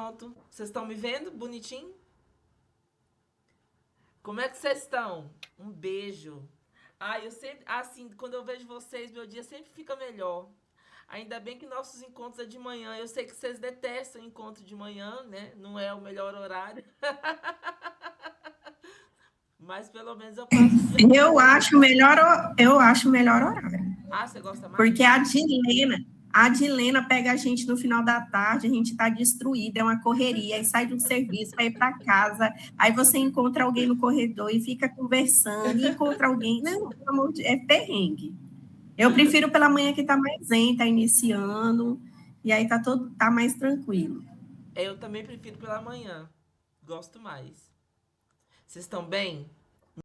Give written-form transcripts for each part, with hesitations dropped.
Pronto. Vocês estão me vendo bonitinho? Como é que vocês estão? Um beijo. Eu sempre, assim, quando eu vejo vocês, meu dia sempre fica melhor. Ainda bem que nossos encontros é de manhã. Eu sei que vocês detestam encontro de manhã, né? Não é o melhor horário. Mas pelo menos eu passo o dia com vocês. Eu acho o melhor horário. Você gosta mais? Porque a Dilena pega a gente no final da tarde, a gente está destruída, é uma correria, aí sai do serviço para ir para casa, aí você encontra alguém no corredor e fica conversando, e encontra alguém. Não, pelo amor de Deus, é perrengue. Eu prefiro pela manhã que está mais zen, está iniciando, e aí tá mais tranquilo. Eu também prefiro pela manhã. Gosto mais. Vocês estão bem?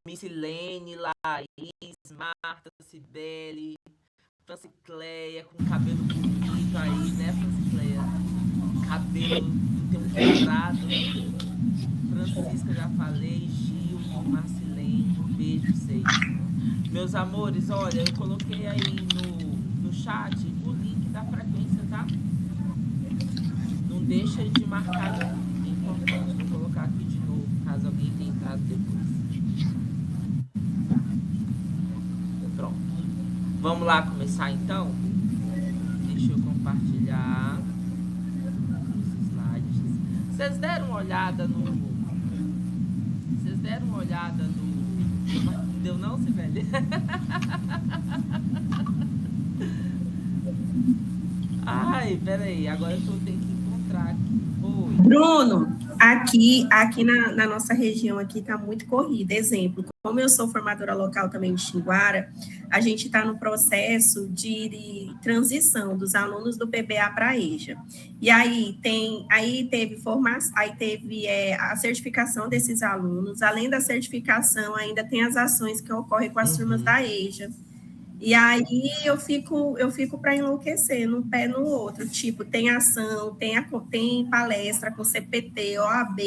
Missilene, Laís, Marta, Cibele, Francicleia, com cabelo bonito aí, né, Francicleia? Cabelo tem um quebrado. Francisca, já falei. Gil, Marcilene, um beijo pra vocês. Meus amores, olha, eu coloquei aí no chat o link da frequência, tá? Não deixa de marcar, não. É importante. Vou colocar aqui de novo, caso alguém tenha entrado depois. Pronto. Vamos lá começar, então? Deixa eu compartilhar os slides. Vocês deram uma olhada no... Deu não, Sibeli? Peraí. Agora eu tenho que encontrar aqui. Oi. Bruno, aqui na nossa região aqui está muito corrida. Exemplo, como eu sou formadora local também de Xinguara, a gente está no processo de transição dos alunos do PBA para a EJA. E aí teve a certificação desses alunos. Além da certificação, ainda tem as ações que ocorrem com as turmas da EJA. E aí eu fico para enlouquecer, num pé no outro. Tipo, tem ação, tem palestra com CPT, OAB,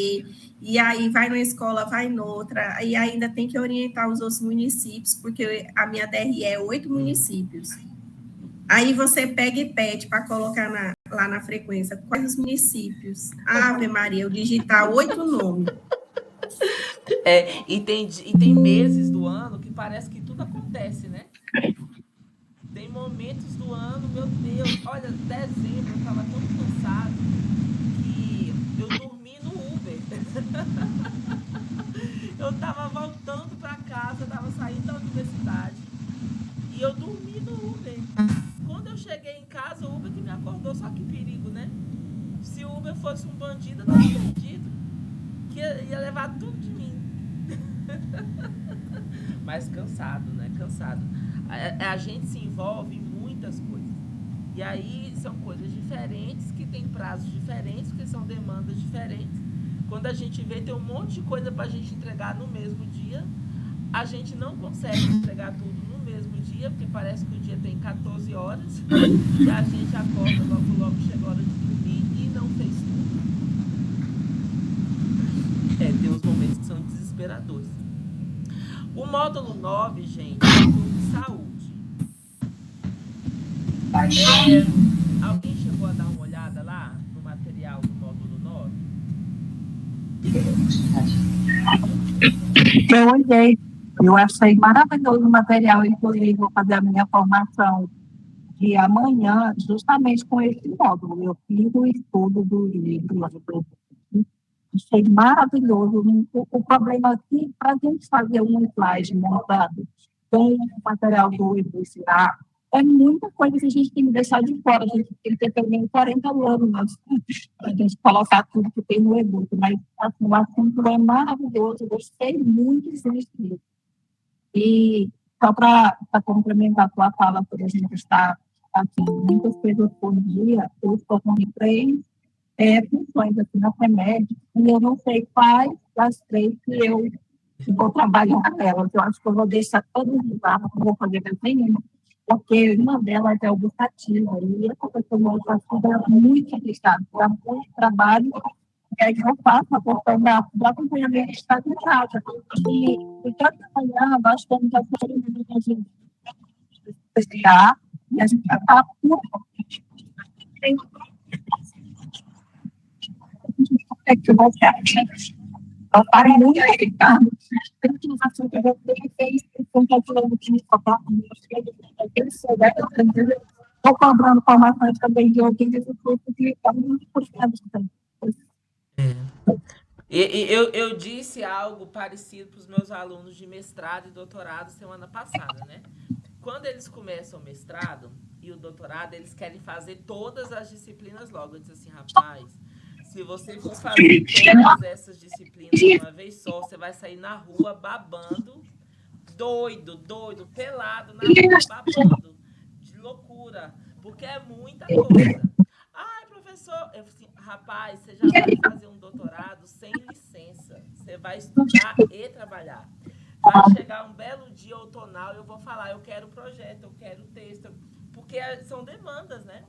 e aí vai numa escola, vai noutra, e ainda tem que orientar os outros municípios, porque a minha DRE é 8 municípios. Aí você pega e pede para colocar lá na frequência quais os municípios. Ave Maria, eu digitar 8 nomes. E tem meses do ano que parece que tudo acontece, né? Tem momentos do ano, meu Deus. Olha, dezembro eu tava tão cansado que eu dormi no Uber. Eu tava voltando pra casa, tava saindo da universidade e eu dormi no Uber. Quando eu cheguei em casa, o Uber que me acordou, só que perigo, né? Se o Uber fosse um bandido, eu tava perdido. Que ia levar tudo de mim. Mas cansado, né? Cansado. A gente se envolve em muitas coisas. E aí são coisas diferentes, que tem prazos diferentes, que são demandas diferentes. Quando a gente vê, tem um monte de coisa pra gente entregar no mesmo dia. A gente não consegue entregar tudo no mesmo dia, porque parece que o dia tem 14 horas. E a gente acorda, logo chega a hora de dormir e não fez tudo. Tem uns momentos que são desesperadores. O módulo 9, gente, é sobre saúde. Alguém chegou a dar uma olhada lá no material do módulo 9? Eu olhei, eu achei maravilhoso o material, inclusive vou fazer a minha formação de amanhã, justamente com esse módulo. Eu fiz o estudo do livro, achei maravilhoso. O problema aqui, para a gente fazer um slide montado com o material do IBCA, é muita coisa que a gente tem que deixar de fora. A gente tem que ter pelo menos 40 anos para a gente colocar tudo que tem no e-book. Mas assim, o assunto é maravilhoso, eu gostei muito desse livro. E só para complementar a tua fala, por a gente estar aqui muitas coisas por dia, eu estou com 3 funções aqui na FEMED, e eu não sei quais das 3 que eu vou trabalhar nelas. Eu acho que eu vou deixar todas lá, não vou fazer desenho, porque uma delas é educativa, e essa questão educativa é muito complicada, dá muito trabalho, e aí eu faço a questão do acompanhamento de estado em casa. E toda manhã nós temos a gente estudar, e a gente vai falar tudo. A gente é que você acha? Eu parei muito, Ricardo. Tem que usar assim, que você fez, com calculando que me faltava, estou cobrando formações também de outros cursos que estão muito puxados também. Eu disse algo parecido para os meus alunos de mestrado e doutorado semana passada, né? Quando eles começam o mestrado e o doutorado, eles querem fazer todas as disciplinas logo. Eu disse assim, rapaz, se você for fazer todas essas disciplinas de uma vez só, você vai sair na rua babando, doido, pelado na rua, babando, de loucura, porque é muita coisa. Ai, professor, eu falei assim, rapaz, você já vai fazer um doutorado sem licença. Você vai estudar e trabalhar. Vai chegar um belo dia outonal e eu vou falar, eu quero projeto, eu quero texto, porque são demandas, né?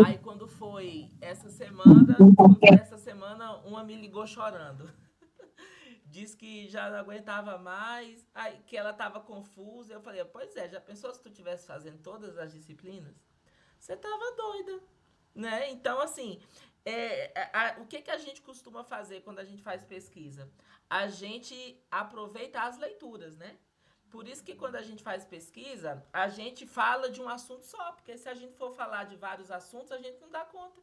Aí quando foi essa semana, uma me ligou chorando. Disse que já não aguentava mais, aí, que ela estava confusa. Eu falei, pois é, já pensou se tu estivesse fazendo todas as disciplinas? Você estava doida, né? Então, assim, o que a gente costuma fazer quando a gente faz pesquisa? A gente aproveita as leituras, né? Por isso que quando a gente faz pesquisa, a gente fala de um assunto só, porque se a gente for falar de vários assuntos, a gente não dá conta.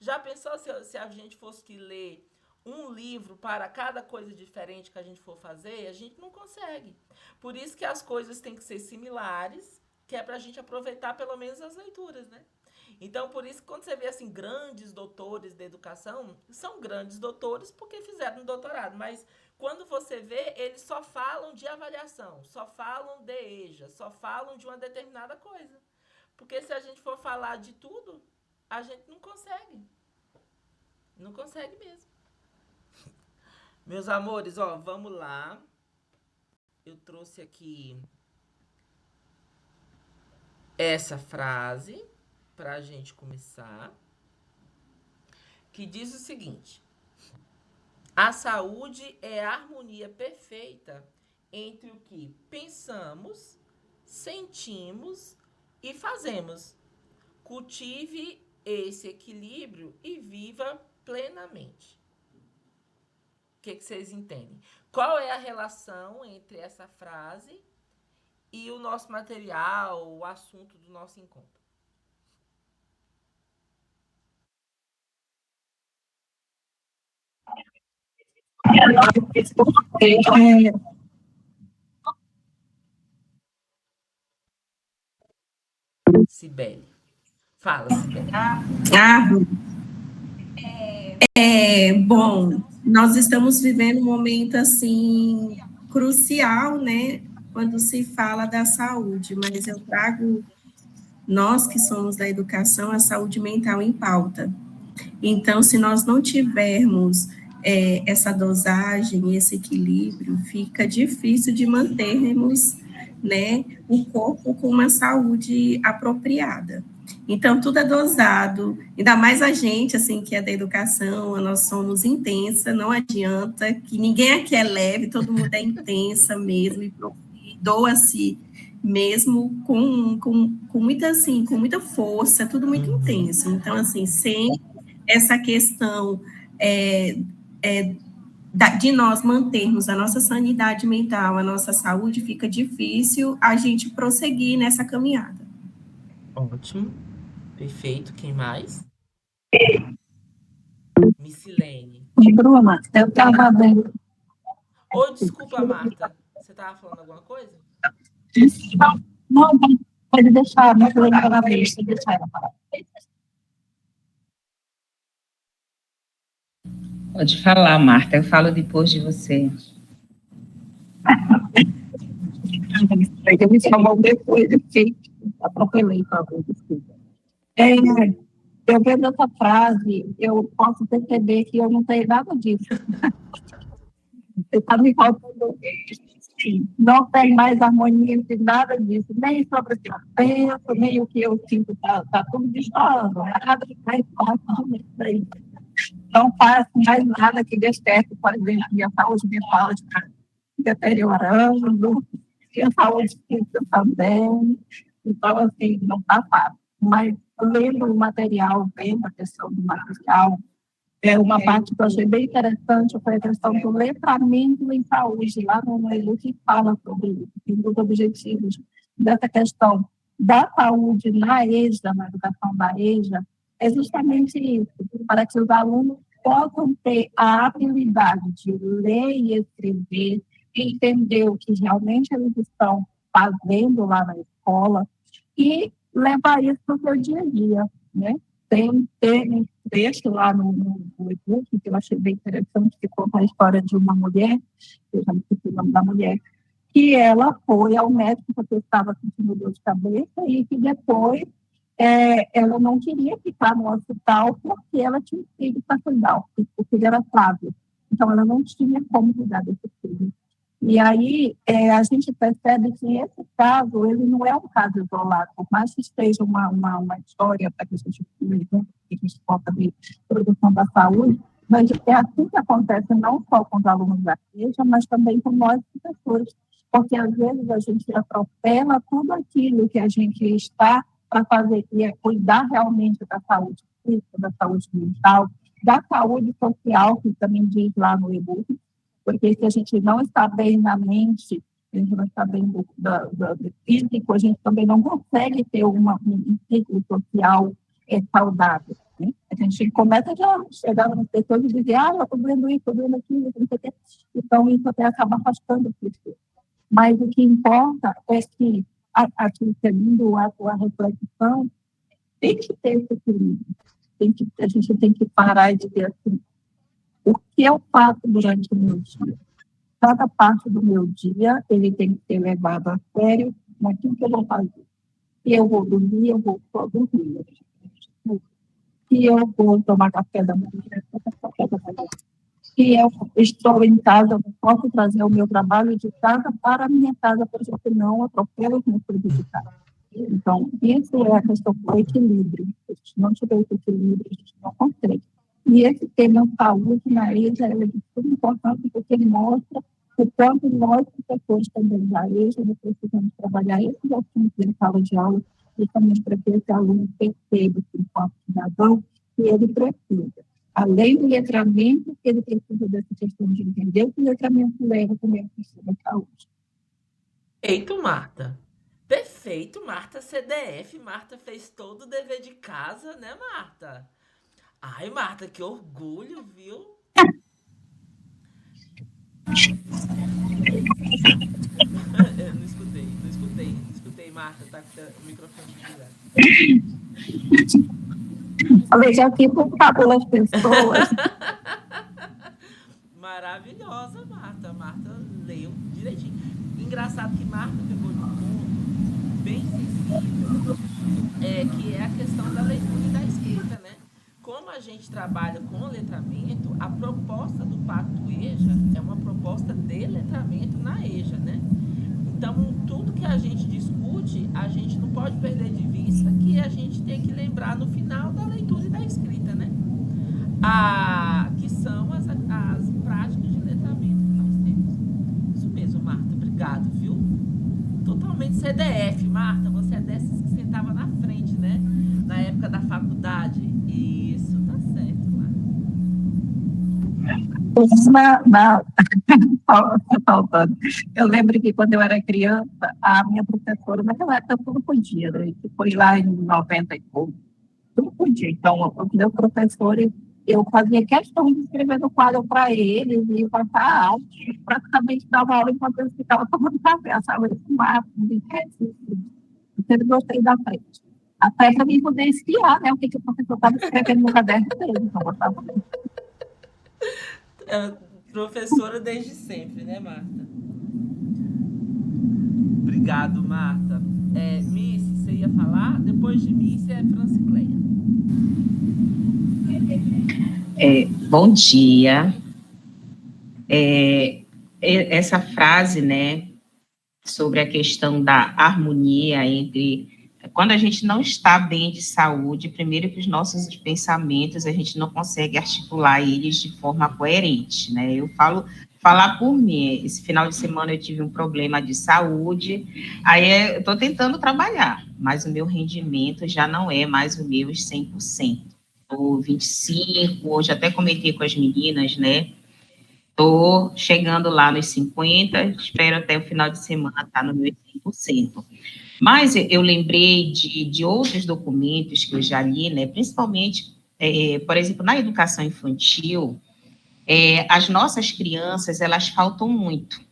Já pensou se a gente fosse que ler um livro para cada coisa diferente que a gente for fazer? A gente não consegue. Por isso que as coisas têm que ser similares, que é para a gente aproveitar pelo menos as leituras, né? Então, por isso que quando você vê assim, grandes doutores da educação, são grandes doutores porque fizeram um doutorado, mas quando você vê, eles só falam de avaliação, só falam de EJA, só falam de uma determinada coisa. Porque se a gente for falar de tudo, a gente não consegue. Não consegue mesmo. Meus amores, ó, vamos lá. Eu trouxe aqui essa frase para a gente começar, que diz o seguinte: a saúde é a harmonia perfeita entre o que pensamos, sentimos e fazemos. Cultive esse equilíbrio e viva plenamente. O que vocês entendem? Qual é a relação entre essa frase e o nosso material, o assunto do nosso encontro? Cibele. Fala, Cibele. Bom, nós estamos vivendo um momento, assim, crucial, né, quando se fala da saúde, mas eu trago, nós que somos da educação, a saúde mental em pauta. Então, se nós não tivermos essa dosagem, esse equilíbrio, fica difícil de mantermos, né, o corpo com uma saúde apropriada. Então, tudo é dosado, ainda mais a gente, assim, que é da educação, nós somos intensa, não adianta, que ninguém aqui é leve, todo mundo é intensa mesmo, e doa-se mesmo com muita, assim, com muita força, tudo muito intenso. Então, assim, sem essa questão de nós mantermos a nossa sanidade mental, a nossa saúde, fica difícil a gente prosseguir nessa caminhada. Ótimo. Perfeito. Quem mais? Missilene. Bruna, eu estava vendo. Desculpa, Marta. Você estava falando alguma coisa? Não, pode deixar, mas eu estava vendo, deixar ela falar. Pode falar, Marta, eu falo depois de você. Eu me chamou depois, eu fiquei, atropelei, talvez, desculpa. Eu vendo essa frase, eu posso perceber que eu não tenho nada disso. Você está me faltando, não tem mais harmonia de nada disso, nem sobre o que eu penso, nem o que eu sinto, está tudo destoando, nada mais fácil disso. Não faço mais nada que desperte, por exemplo, minha saúde mental está deteriorando, minha saúde física também. Então, assim, não está fácil. Mas, lendo o material, vendo a questão do material, Uma parte que eu achei bem interessante foi a questão do letramento em saúde, lá no ELU, que fala sobre isso, um dos objetivos dessa questão da saúde na EJA, na educação da EJA, é justamente isso, para que os alunos possam ter a habilidade de ler e escrever, entender o que realmente eles estão fazendo lá na escola e levar isso para o seu dia a dia, né? Tem um texto lá no e-book que eu achei bem interessante, que conta a história de uma mulher, eu já me esqueci o nome da mulher, que ela foi ao médico porque estava sentindo dor de cabeça e que depois ela não queria ficar no hospital porque ela tinha um filho para cuidar, o filho era sábio. Então, ela não tinha como cuidar desse filho. E aí, a gente percebe que esse caso, ele não é um caso isolado, por mais que esteja uma história para que a gente possa de produção da saúde, mas é assim que acontece não só com os alunos da EJA, mas também com nós professores, porque às vezes a gente atropela tudo aquilo que a gente está para fazer, que é cuidar realmente da saúde física, da saúde mental, da saúde social, que também diz lá no e-book, porque se a gente não está bem na mente, a gente não está bem do físico, a gente também não consegue ter um ciclo social saudável. Né? A gente começa já chegar nas pessoas e dizer, eu estou doendo isso, estou doendo aquilo, não sei o quê. Então, isso até acaba afastando o pessoas. Mas o que importa é que, aqui, seguindo a tua reflexão, tem que ter esse equilíbrio. A gente tem que parar de dizer assim, o que eu faço durante o meu dia? Cada parte do meu dia, ele tem que ser levado a sério naquilo que eu vou fazer. Se eu vou dormir, eu vou só dormir. Se eu vou tomar café da manhã, se eu estou em casa, eu posso trazer o meu trabalho de casa para a minha casa, porque não atropelo os meus filhos de casa. Então, isso é a questão do equilíbrio. Se a gente não tiver esse equilíbrio, a gente não consegue. E esse tema saúde na EJA é de tudo importante, porque ele mostra o quanto nós, professores também da EJA, precisamos trabalhar esses assuntos em sala de aula, justamente para que esse aluno perceba, enquanto cidadão, que ele precisa. Além do letramento, ele precisa dessa questão de entender o que o letramento leva também a questão da saúde. Perfeito, Marta. Perfeito, Marta CDF. Marta fez todo o dever de casa, né, Marta? Ai, Marta, que orgulho, viu? Eu não escutei, Marta, tá com o microfone desligado. Falei, já fico fábula as pessoas. Maravilhosa, Marta. Marta leu direitinho. Engraçado que Marta pegou de um ponto bem sensível, que é a questão da leitura e da escrita, né? Como a gente trabalha com letramento, a proposta do Pacto EJA é uma proposta de letramento na EJA, né? Então, tudo que a gente discute, a gente não pode perder de vista que a gente tem que lembrar no final da leitura e da escrita, né? Que são as práticas de letramento que nós temos. Isso mesmo, Marta. Obrigado, viu? Totalmente CDF, Marta. Você é dessas que sentava na frente, né? Na época da faculdade. Isso, tá certo, Marta. Faltando. Eu lembro que quando eu era criança, a minha professora, naquela época tudo podia, né? Que foi lá em 90 e pouco, tudo podia. Então, os meus professores, eu fazia questão de escrever no quadro para eles e passar a arte, praticamente dava aula enquanto eles ficavam tomando café, achava isso máximo, eu sempre gostei da frente. Até para mim poder espiar, né, o que o professor estava escrevendo no caderno dele, então eu gostava muito. Professora desde sempre, né, Marta? Obrigado, Marta. Miss, você ia falar? Depois de Miss é Francicleia. Bom dia. Essa frase, né, sobre a questão da harmonia entre... Quando a gente não está bem de saúde, primeiro que os nossos pensamentos, a gente não consegue articular eles de forma coerente, né? Eu falar por mim, esse final de semana eu tive um problema de saúde, aí eu estou tentando trabalhar, mas o meu rendimento já não é mais o meu 100%. tô 25, hoje até comentei com as meninas, né? Tô chegando lá nos 50, espero até o final de semana estar no meu 100%. Mas eu lembrei de outros documentos que eu já li, né? Principalmente, por exemplo, na educação infantil, as nossas crianças, elas faltam muito.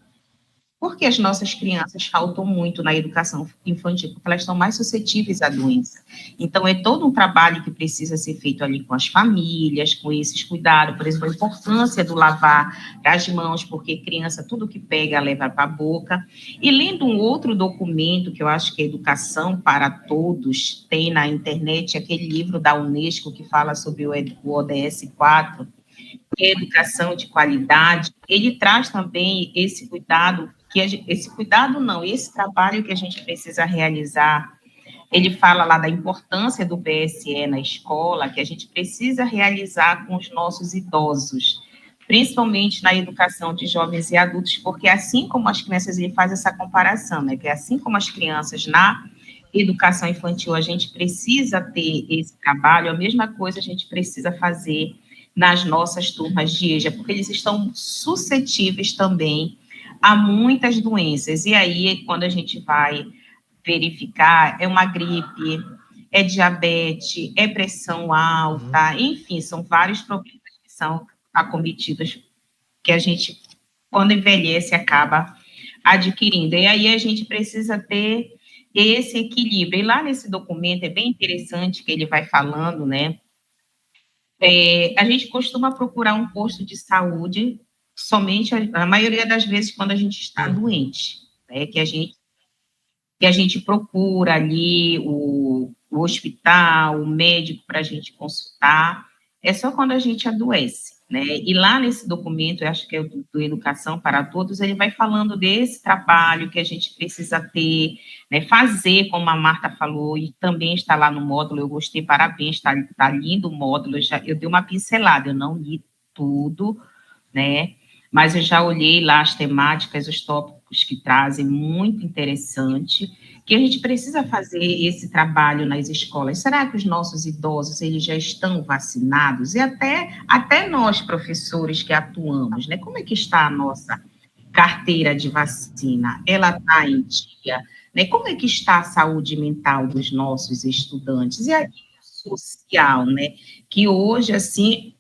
Por que as nossas crianças faltam muito na educação infantil? Porque elas estão mais suscetíveis à doença. Então, é todo um trabalho que precisa ser feito ali com as famílias, com esses cuidados, por exemplo, a importância do lavar as mãos, porque criança, tudo que pega, leva para a boca. E lendo um outro documento, que eu acho que é Educação para Todos, tem na internet aquele livro da Unesco que fala sobre o ODS 4, que é educação de qualidade, ele traz também esse cuidado, esse trabalho que a gente precisa realizar. Ele fala lá da importância do PSE na escola, que a gente precisa realizar com os nossos idosos, principalmente na educação de jovens e adultos, porque assim como as crianças, ele faz essa comparação, né, que assim como as crianças na educação infantil, a gente precisa ter esse trabalho, a mesma coisa a gente precisa fazer nas nossas turmas de EJA, porque eles estão suscetíveis também a muitas doenças. E aí, quando a gente vai verificar, é uma gripe, é diabetes, é pressão alta, enfim, são vários problemas que são acometidos, que a gente, quando envelhece, acaba adquirindo. E aí a gente precisa ter esse equilíbrio. E lá nesse documento é bem interessante que ele vai falando, né? A gente costuma procurar um posto de saúde somente a maioria das vezes quando a gente está doente, né? Que a gente procura ali o hospital, o médico para a gente consultar, é só quando a gente adoece, né? E lá nesse documento, eu acho que é do Educação para Todos, ele vai falando desse trabalho que a gente precisa ter, né? Fazer, como a Marta falou, e também está lá no módulo, eu gostei, parabéns, está lindo o módulo, eu dei uma pincelada, eu não li tudo, né? Mas eu já olhei lá as temáticas, os tópicos que trazem, muito interessante, que a gente precisa fazer esse trabalho nas escolas. Será que os nossos idosos, eles já estão vacinados? E até nós, professores que atuamos, né? Como é que está a nossa carteira de vacina? Ela está em dia? Né? Como é que está a saúde mental dos nossos estudantes? E a social, né? Que hoje, assim,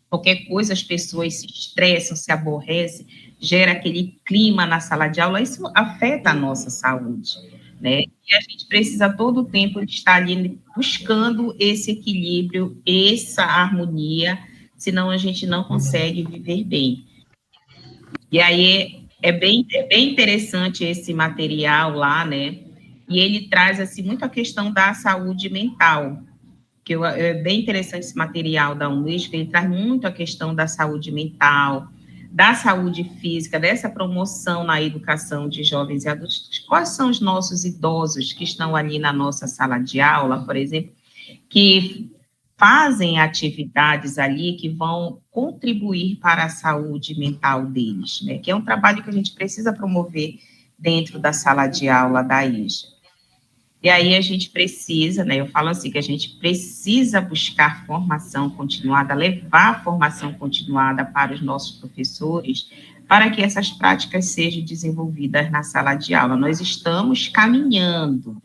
qualquer coisa, as pessoas se estressam, se aborrecem, gera aquele clima na sala de aula, isso afeta a nossa saúde, né? E a gente precisa todo o tempo estar ali buscando esse equilíbrio, essa harmonia, senão a gente não consegue viver bem. E aí é bem interessante esse material lá, né? E ele traz, assim, muito a questão da saúde mental, que é bem interessante esse material da Unesco, ele traz muito a questão da saúde mental, da saúde física, dessa promoção na educação de jovens e adultos. Quais são os nossos idosos que estão ali na nossa sala de aula, por exemplo, que fazem atividades ali que vão contribuir para a saúde mental deles, né? Que é um trabalho que a gente precisa promover dentro da sala de aula da EJA. E aí a gente precisa, né, eu falo assim, que a gente precisa buscar formação continuada, levar formação continuada para os nossos professores, para que essas práticas sejam desenvolvidas na sala de aula. Nós estamos caminhando,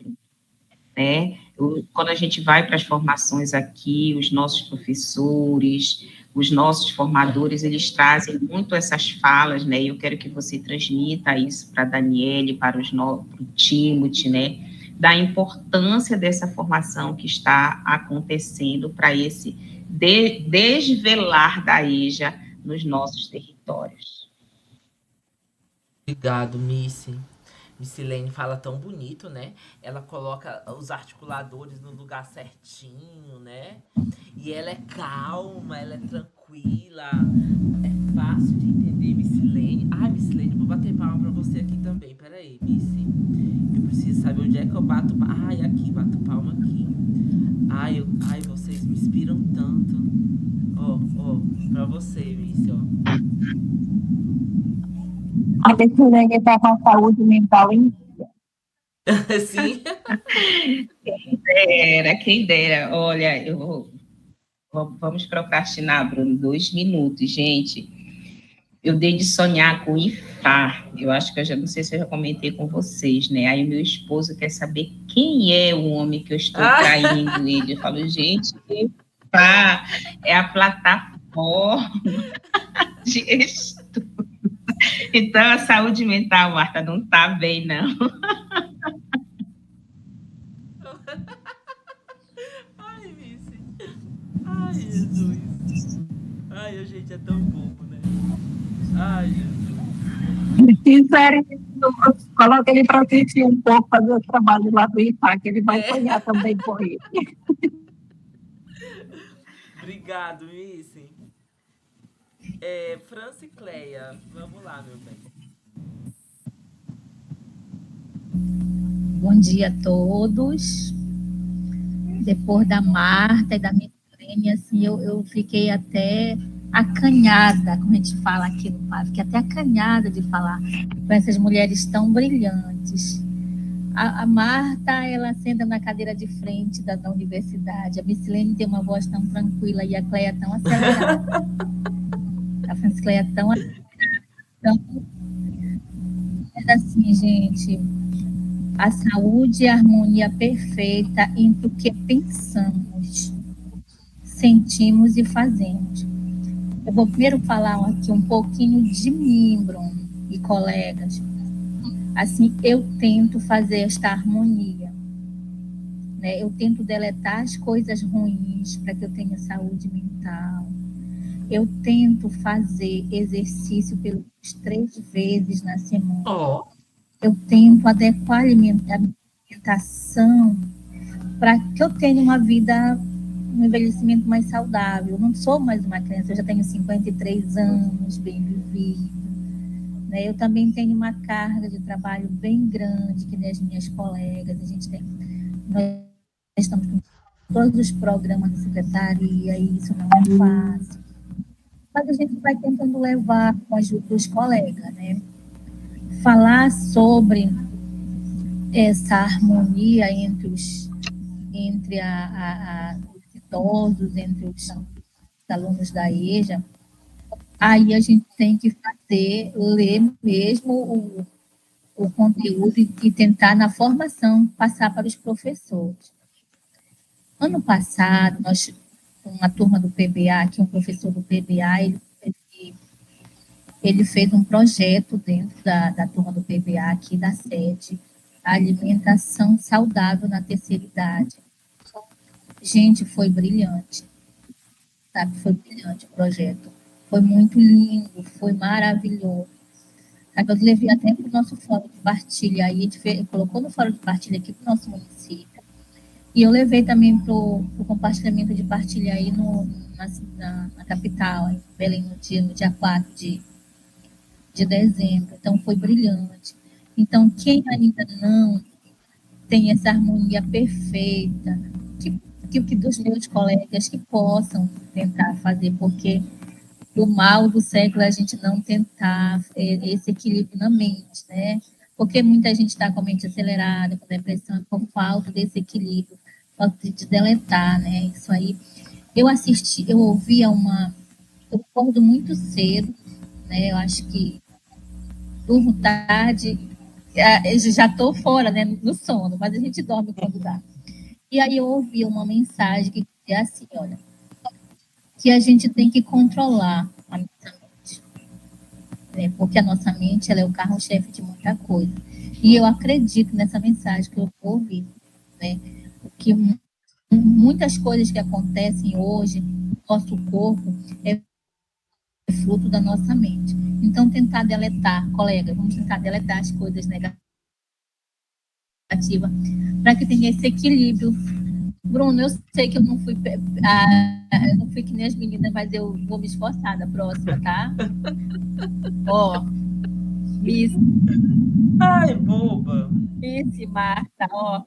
né? Quando a gente vai para as formações aqui, os nossos professores, os nossos formadores, eles trazem muito essas falas, né? Eu quero que você transmita isso para a Daniele, para o Timothy, né? Da importância dessa formação que está acontecendo para esse desvelar da EJA nos nossos territórios. Obrigado, Missy. Missilene fala tão bonito, né? Ela coloca os articuladores no lugar certinho, né? E ela é calma, ela é tranquila. É fácil de entender, Missilene. Ai, Missilene, vou bater palma pra você aqui também. Peraí, Missy. Eu preciso saber onde é que eu bato palma. Ai, aqui, bato palma aqui. Ai, vocês me inspiram tanto. Ó, pra você, Missy, ó. A Missilene está com a saúde mental em dia. Sim. Quem dera, olha, vamos procrastinar, Bruno, 2 minutos, gente. Eu dei de sonhar com IFA. Eu acho que eu já não sei se eu já comentei com vocês, né? Aí meu esposo quer saber quem é o homem que eu estou traindo ele. Eu falo, gente, IFA é a plataforma de estudo. Então, a saúde mental, Marta, não está bem, não. Ai, Missy. Ai, Jesus. Ai, a gente é tão bobo, né? Ai, Jesus. Quiserem, coloca ele para assistir um pouco, fazer o trabalho lá do IPA, que ele vai sonhar também com ele. Obrigado, Missy. Francicleia, vamos lá, meu bem. Bom dia a todos. Depois da Marta e da Misilene, assim, eu fiquei até acanhada, como a gente fala aqui no Pá, fiquei até acanhada de falar com essas mulheres tão brilhantes. A Marta, ela senta na cadeira de frente da universidade, a Misilene tem uma voz tão tranquila e a Cleia tão acelerada. A Francicleia tão acelerada. Então, assim, gente, a saúde e a harmonia perfeita entre o que pensamos, sentimos e fazemos. Eu vou primeiro falar aqui um pouquinho de mim, Bruno e colegas. Assim, eu tento fazer esta harmonia, né? Eu tento deletar as coisas ruins para que eu tenha saúde mental. Eu tento fazer exercício pelos 3 vezes na semana. Ó, Eu tento adequar a alimentação para que eu tenha uma vida, um envelhecimento mais saudável. Eu não sou mais uma criança, eu já tenho 53 anos, bem vivido, né? Eu também tenho uma carga de trabalho bem grande, que nem as minhas colegas. Nós estamos com todos os programas da secretaria, e isso não é fácil. Mas a gente vai tentando levar com a ajuda dos colegas, né? Falar sobre essa harmonia entre os idosos, entre os alunos da EJA, aí a gente tem que ler mesmo o conteúdo e tentar, na formação, passar para os professores. Ano passado, uma turma do PBA, aqui um professor do PBA, ele fez um projeto dentro da turma do PBA, aqui da sede, alimentação saudável na terceira idade. Gente, foi brilhante, sabe? Foi brilhante o projeto. Foi muito lindo, foi maravilhoso. Sabe? Eu levei até para o nosso fórum de partilha, aí a gente colocou no fórum de partilha aqui para o nosso município. E eu levei também para o compartilhamento de partilha aí na capital, em Belém, no dia 4 de dezembro. Então, foi brilhante. Então, quem ainda não tem essa harmonia perfeita, que dos meus colegas que possam tentar fazer, porque o mal do século é a gente não tentar esse equilíbrio na mente, né? Porque muita gente está com a mente acelerada, com depressão, por falta desse equilíbrio, falta de deletar, né? Isso aí. Eu acordo muito cedo, né? Eu acho que durmo tarde, já estou fora, né, no sono, mas a gente dorme quando dá. E aí eu ouvi uma mensagem que é assim, olha, que a gente tem que controlar a nossa mente, né, porque a nossa mente, ela é o carro-chefe de muita coisa. E eu acredito nessa mensagem que eu ouvi, né, que muitas coisas que acontecem hoje no nosso corpo é fruto da nossa mente. Então, tentar deletar, colegas, vamos tentar deletar as coisas negativas para que tenha esse equilíbrio. Bruno, eu sei que eu não fui que nem as meninas, mas eu vou me esforçar da próxima, tá? Ó, Miss. ai, boba. Miss Marta, ó.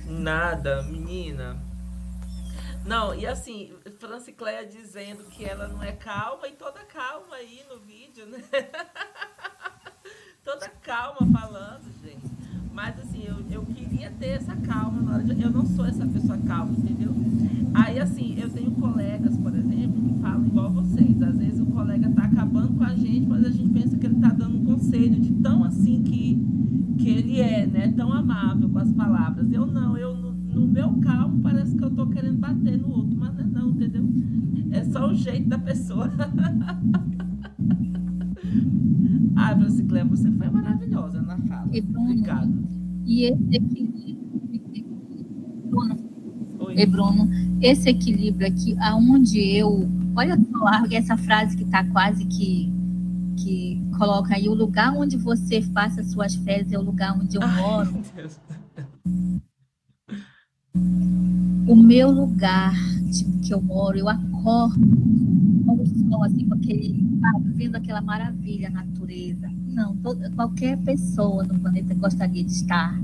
Nada, menina. Não, e assim, Francicleia dizendo que ela não é calma e toda calma aí no vídeo, né? Toda calma falando, gente. Mas assim, eu queria ter essa calma na hora de. Eu não sou essa pessoa calma, entendeu? Aí, assim, eu tenho colegas, por exemplo, que falam igual vocês. Às vezes o colega tá acabando com a gente, mas a gente pensa que ele tá dando um conselho de tão assim que ele é, né? Tão amável com as palavras. Eu não, eu no meu calmo parece que eu tô querendo bater no outro, mas não é não, entendeu? É só o jeito da pessoa. Ah, Francicléia, você foi maravilhosa na fala. E Bruno, Obrigado. e esse equilíbrio, Bruno, Oi. Bruno, esse equilíbrio aqui, aonde eu, olha só essa frase que está quase que coloca aí, o lugar onde você passa suas férias é o lugar onde eu Ai, moro. Deus. O meu lugar que eu moro, eu acordo com o sol, assim, com aquele, sabe, vendo aquela maravilha, a natureza. Não, qualquer pessoa no planeta gostaria de estar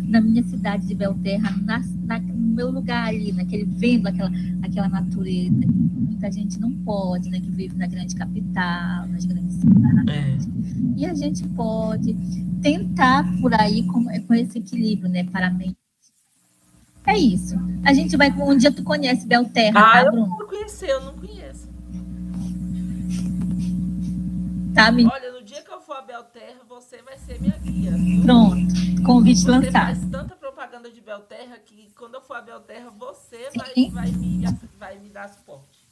na minha cidade de Belterra, no meu lugar ali, vendo aquela natureza. Muita gente não pode, né, que vive na grande capital, nas grandes cidades. É. E a gente pode tentar por aí com esse equilíbrio, né, para a mente. É isso. A gente vai, um dia tu conhece Belterra, Ah, tá, eu Bruno? não conheci, eu não conheço. Tá, menina? Olha, no dia que eu for a Belterra, você vai ser minha guia, viu? Pronto. Convite Você lançado. faz tanta propaganda de Belterra que quando eu for a Belterra, você Sim. vai me dar suporte.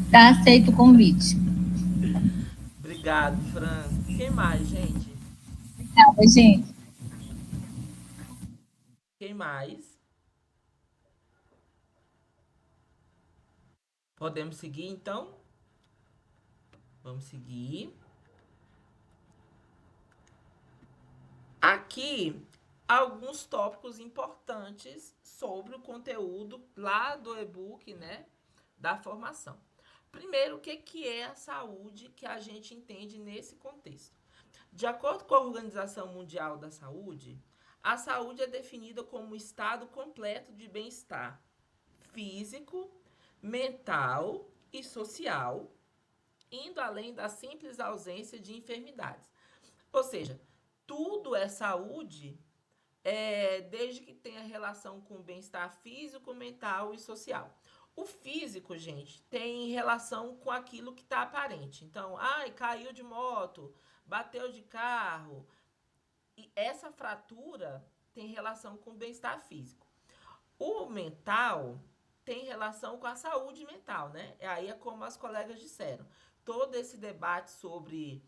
Tá aceito o convite. Obrigado, Fran. Quem mais, gente? Obrigada, gente. Quem mais? Podemos seguir, então? Vamos seguir. Aqui, alguns tópicos importantes sobre o conteúdo lá do e-book, né? Da formação. Primeiro, o que é a saúde que a gente entende nesse contexto? De acordo com a Organização Mundial da Saúde, a saúde é definida como um estado completo de bem-estar físico, mental e social, indo além da simples ausência de enfermidades. Ou seja, tudo é saúde, desde que tenha relação com o bem-estar físico, mental e social. O físico, gente, tem relação com aquilo que está aparente. Então, ai, caiu de moto, bateu de carro. E essa fratura tem relação com o bem-estar físico. O mental tem relação com a saúde mental, né? Aí é como as colegas disseram. Todo esse debate sobre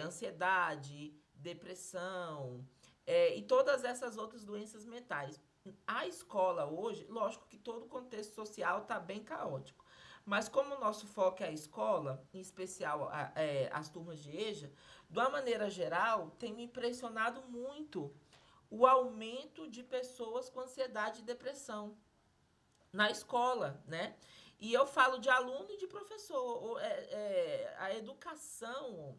ansiedade, depressão e todas essas outras doenças mentais. A escola hoje, lógico que todo o contexto social está bem caótico. Mas como o nosso foco é a escola, em especial as turmas de EJA, de uma maneira geral, tem me impressionado muito o aumento de pessoas com ansiedade e depressão na escola, né? E eu falo de aluno e de professor. A educação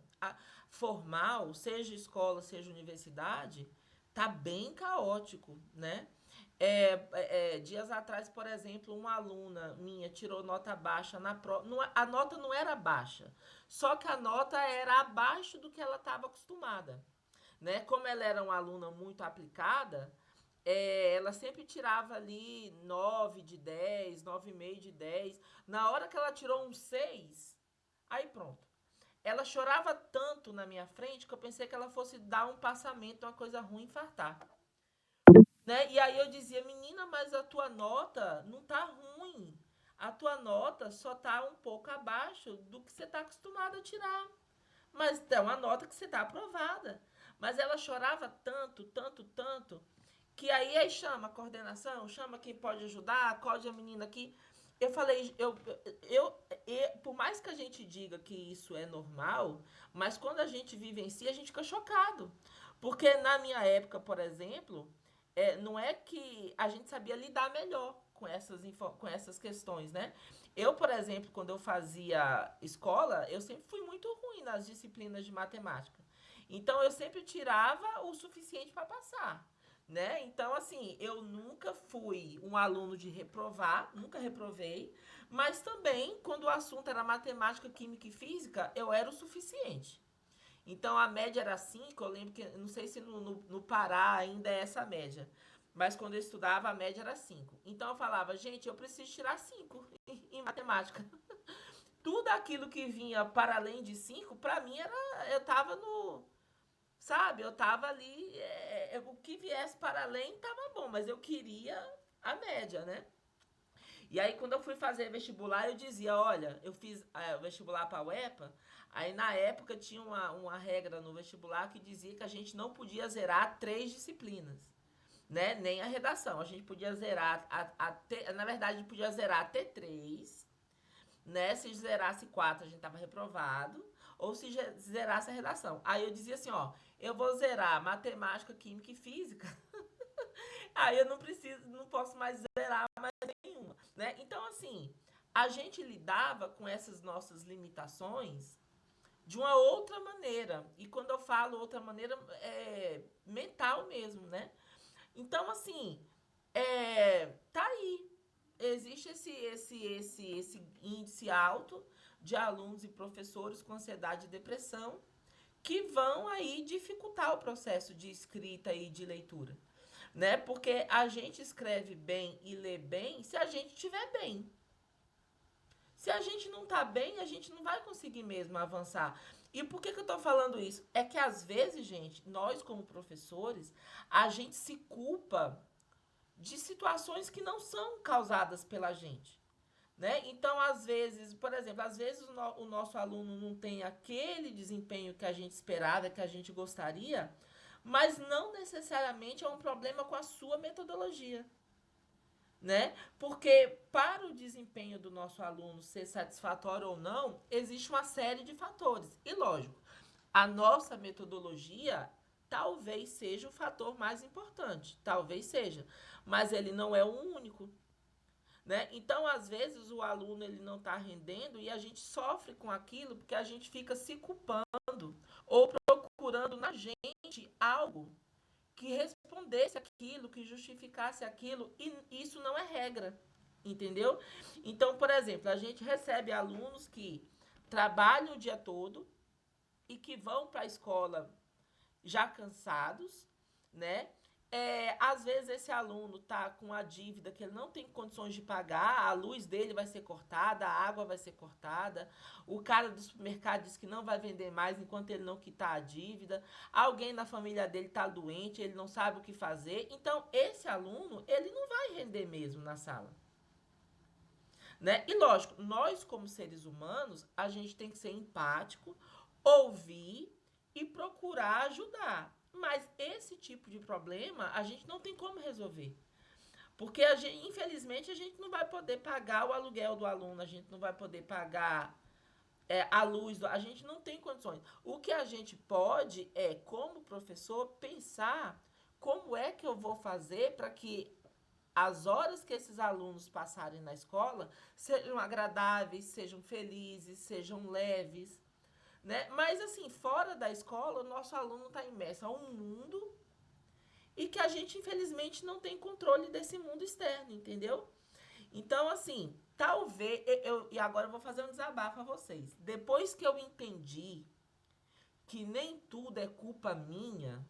formal, seja escola, seja universidade, tá bem caótico, né? Dias atrás, por exemplo, uma aluna minha tirou nota baixa na prova. A nota não era baixa, só que a nota era abaixo do que ela estava acostumada. Né? Como ela era uma aluna muito aplicada, ela sempre tirava ali 9 de 10, 9,5 de 10. Na hora que ela tirou um 6, aí pronto. Ela chorava tanto na minha frente que eu pensei que ela fosse dar um passamento, uma coisa ruim, infartar. Né? E aí eu dizia, menina, mas a tua nota não tá ruim. A tua nota só tá um pouco abaixo do que você tá acostumada a tirar. Mas é uma nota que você tá aprovada. Mas ela chorava tanto, tanto, tanto, que aí chama a coordenação, chama quem pode ajudar, acode a menina aqui. Eu falei, por mais que a gente diga que isso é normal, mas quando a gente vivencia, a gente fica chocado. Porque na minha época, por exemplo, não é que a gente sabia lidar melhor com essas questões, né? Eu, por exemplo, quando eu fazia escola, eu sempre fui muito ruim nas disciplinas de matemática. Então, eu sempre tirava o suficiente para passar. Né? Então, assim, eu nunca fui um aluno de reprovar, nunca reprovei, mas também, quando o assunto era matemática, química e física, eu era o suficiente. Então, a média era 5, eu lembro que, não sei se no Pará ainda é essa média, mas quando eu estudava, a média era 5. Então, eu falava, gente, eu preciso tirar 5 em matemática. Tudo aquilo que vinha para além de 5, para mim, eu tava no... Sabe, eu tava ali, o que viesse para além tava bom, mas eu queria a média, né? E aí, quando eu fui fazer vestibular, eu dizia, olha, eu fiz o vestibular para a UEPA, aí na época tinha uma regra no vestibular que dizia que a gente não podia zerar 3 disciplinas, né? Nem a redação. A gente podia zerar, na verdade, a gente podia zerar até 3, né? Se zerasse 4, a gente tava reprovado, ou se zerasse a redação. Aí eu dizia assim, ó, eu vou zerar matemática, química e física. Aí eu não posso mais zerar mais nenhuma, né? Então, assim, a gente lidava com essas nossas limitações de uma outra maneira. E quando eu falo outra maneira, é mental mesmo, né? Então, assim, tá aí. Existe esse índice alto de alunos e professores com ansiedade e depressão que vão aí dificultar o processo de escrita e de leitura, né? Porque a gente escreve bem e lê bem se a gente estiver bem. Se a gente não tá bem, a gente não vai conseguir mesmo avançar. E por que eu tô falando isso? É que às vezes, gente, nós como professores, a gente se culpa de situações que não são causadas pela gente, né? Então, às vezes, por exemplo, às vezes o nosso aluno não tem aquele desempenho que a gente esperava, que a gente gostaria, mas não necessariamente é um problema com a sua metodologia, né? Porque para o desempenho do nosso aluno ser satisfatório ou não, existe uma série de fatores. E lógico, a nossa metodologia talvez seja o fator mais importante, talvez seja, mas ele não é o único, né? Então, às vezes, o aluno ele não está rendendo e a gente sofre com aquilo porque a gente fica se culpando ou procurando na gente algo que respondesse aquilo, que justificasse aquilo, e isso não é regra, entendeu? Então, por exemplo, a gente recebe alunos que trabalham o dia todo e que vão para a escola já cansados, né? Às vezes esse aluno tá com a dívida que ele não tem condições de pagar, a luz dele vai ser cortada, a água vai ser cortada, o cara do supermercado diz que não vai vender mais enquanto ele não quitar a dívida, alguém na família dele tá doente, ele não sabe o que fazer, então esse aluno, ele não vai render mesmo na sala, né? E lógico, nós como seres humanos, a gente tem que ser empático, ouvir e procurar ajudar. Mas esse tipo de problema a gente não tem como resolver. Porque infelizmente a gente não vai poder pagar o aluguel do aluno, a gente não vai poder pagar a luz, a gente não tem condições. O que a gente pode é, como professor, pensar como é que eu vou fazer para que as horas que esses alunos passarem na escola sejam agradáveis, sejam felizes, sejam leves, né? Mas, assim, fora da escola, o nosso aluno está imerso a um mundo e que a gente, infelizmente, não tem controle desse mundo externo, entendeu? Então, assim, talvez... e agora eu vou fazer um desabafo a vocês. Depois que eu entendi que nem tudo é culpa minha,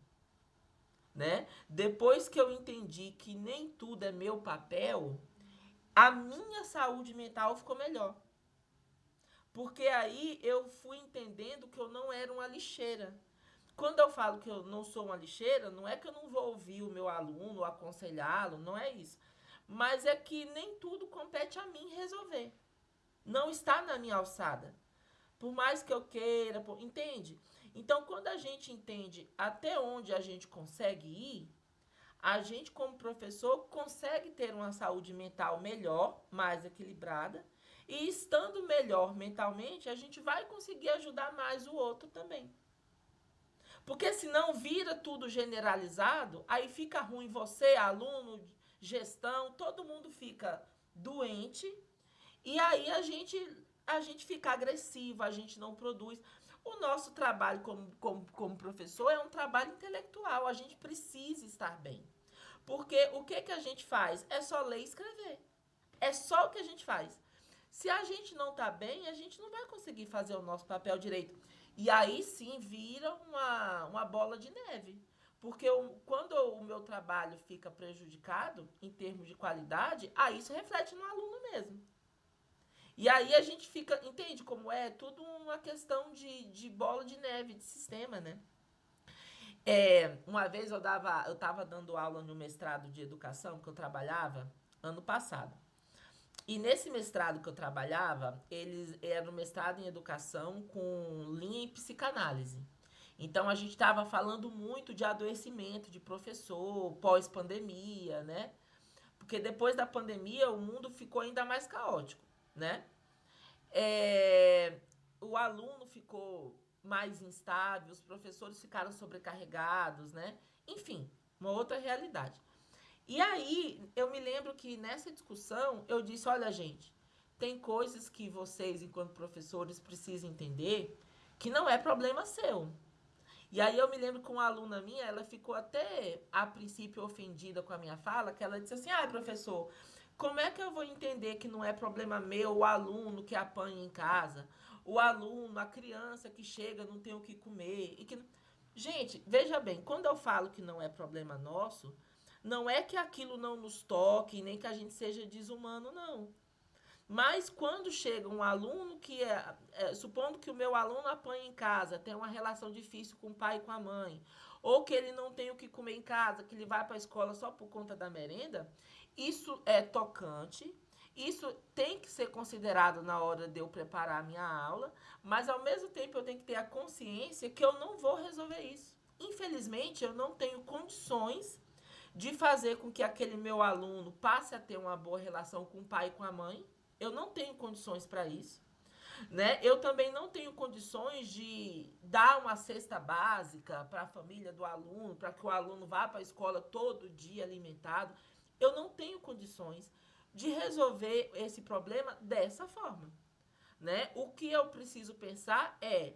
né? Depois que eu entendi que nem tudo é meu papel, a minha saúde mental ficou melhor. Porque aí eu fui entendendo que eu não era uma lixeira. Quando eu falo que eu não sou uma lixeira, não é que eu não vou ouvir o meu aluno, aconselhá-lo, não é isso. Mas é que nem tudo compete a mim resolver. Não está na minha alçada. Por mais que eu queira, entende? Então, quando a gente entende até onde a gente consegue ir, a gente, como professor, consegue ter uma saúde mental melhor, mais equilibrada, e estando melhor mentalmente, a gente vai conseguir ajudar mais o outro também. Porque senão vira tudo generalizado, aí fica ruim você, aluno, gestão, todo mundo fica doente, e aí a gente fica agressivo, a gente não produz. O nosso trabalho como professor é um trabalho intelectual, a gente precisa estar bem. Porque o que a gente faz? É só ler e escrever. É só o que a gente faz. Se a gente não está bem, a gente não vai conseguir fazer o nosso papel direito. E aí sim vira uma bola de neve. Porque quando o meu trabalho fica prejudicado em termos de qualidade, aí isso reflete no aluno mesmo. E aí a gente fica, entende como é? Tudo uma questão de bola de neve, de sistema, né? Uma vez eu estava dando aula no mestrado de educação que eu trabalhava ano passado. E nesse mestrado que eu trabalhava, eles era um mestrado em educação com linha em psicanálise. Então a gente estava falando muito de adoecimento de professor, pós-pandemia, né? Porque depois da pandemia o mundo ficou ainda mais caótico, né? É, o aluno ficou mais instável, os professores ficaram sobrecarregados, né? Enfim, uma outra realidade. E aí, eu me lembro que nessa discussão eu disse: olha, gente, tem coisas que vocês, enquanto professores, precisam entender que não é problema seu. E aí eu me lembro que uma aluna minha, ela ficou até a princípio ofendida com a minha fala, que ela disse assim: ah, professor, como é que eu vou entender que não é problema meu o aluno que apanha em casa? O aluno, a criança que chega não tem o que comer. E que... Gente, veja bem, quando eu falo que não é problema nosso, não é que aquilo não nos toque, nem que a gente seja desumano, não. Mas quando chega um aluno que supondo que o meu aluno apanha em casa, tem uma relação difícil com o pai e com a mãe, ou que ele não tem o que comer em casa, que ele vai para a escola só por conta da merenda, isso é tocante, isso tem que ser considerado na hora de eu preparar a minha aula, mas ao mesmo tempo eu tenho que ter a consciência que eu não vou resolver isso. Infelizmente, eu não tenho condições de fazer com que aquele meu aluno passe a ter uma boa relação com o pai e com a mãe. Eu não tenho condições para isso, né? Eu também não tenho condições de dar uma cesta básica para a família do aluno, para que o aluno vá para a escola todo dia alimentado. Eu não tenho condições de resolver esse problema dessa forma, né? O que eu preciso pensar é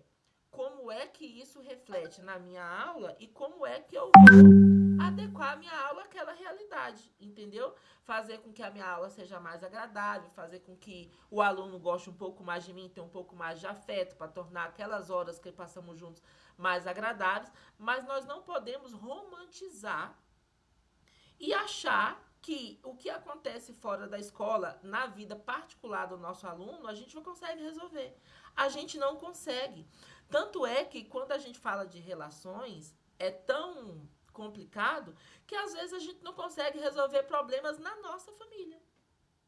como é que isso reflete na minha aula e como é que eu vou adequar a minha aula àquela realidade, entendeu? Fazer com que a minha aula seja mais agradável, fazer com que o aluno goste um pouco mais de mim, tenha um pouco mais de afeto, para tornar aquelas horas que passamos juntos mais agradáveis, mas nós não podemos romantizar e achar que o que acontece fora da escola, na vida particular do nosso aluno, a gente não consegue resolver. A gente não consegue. Tanto é que quando a gente fala de relações, é tão complicado que às vezes a gente não consegue resolver problemas na nossa família.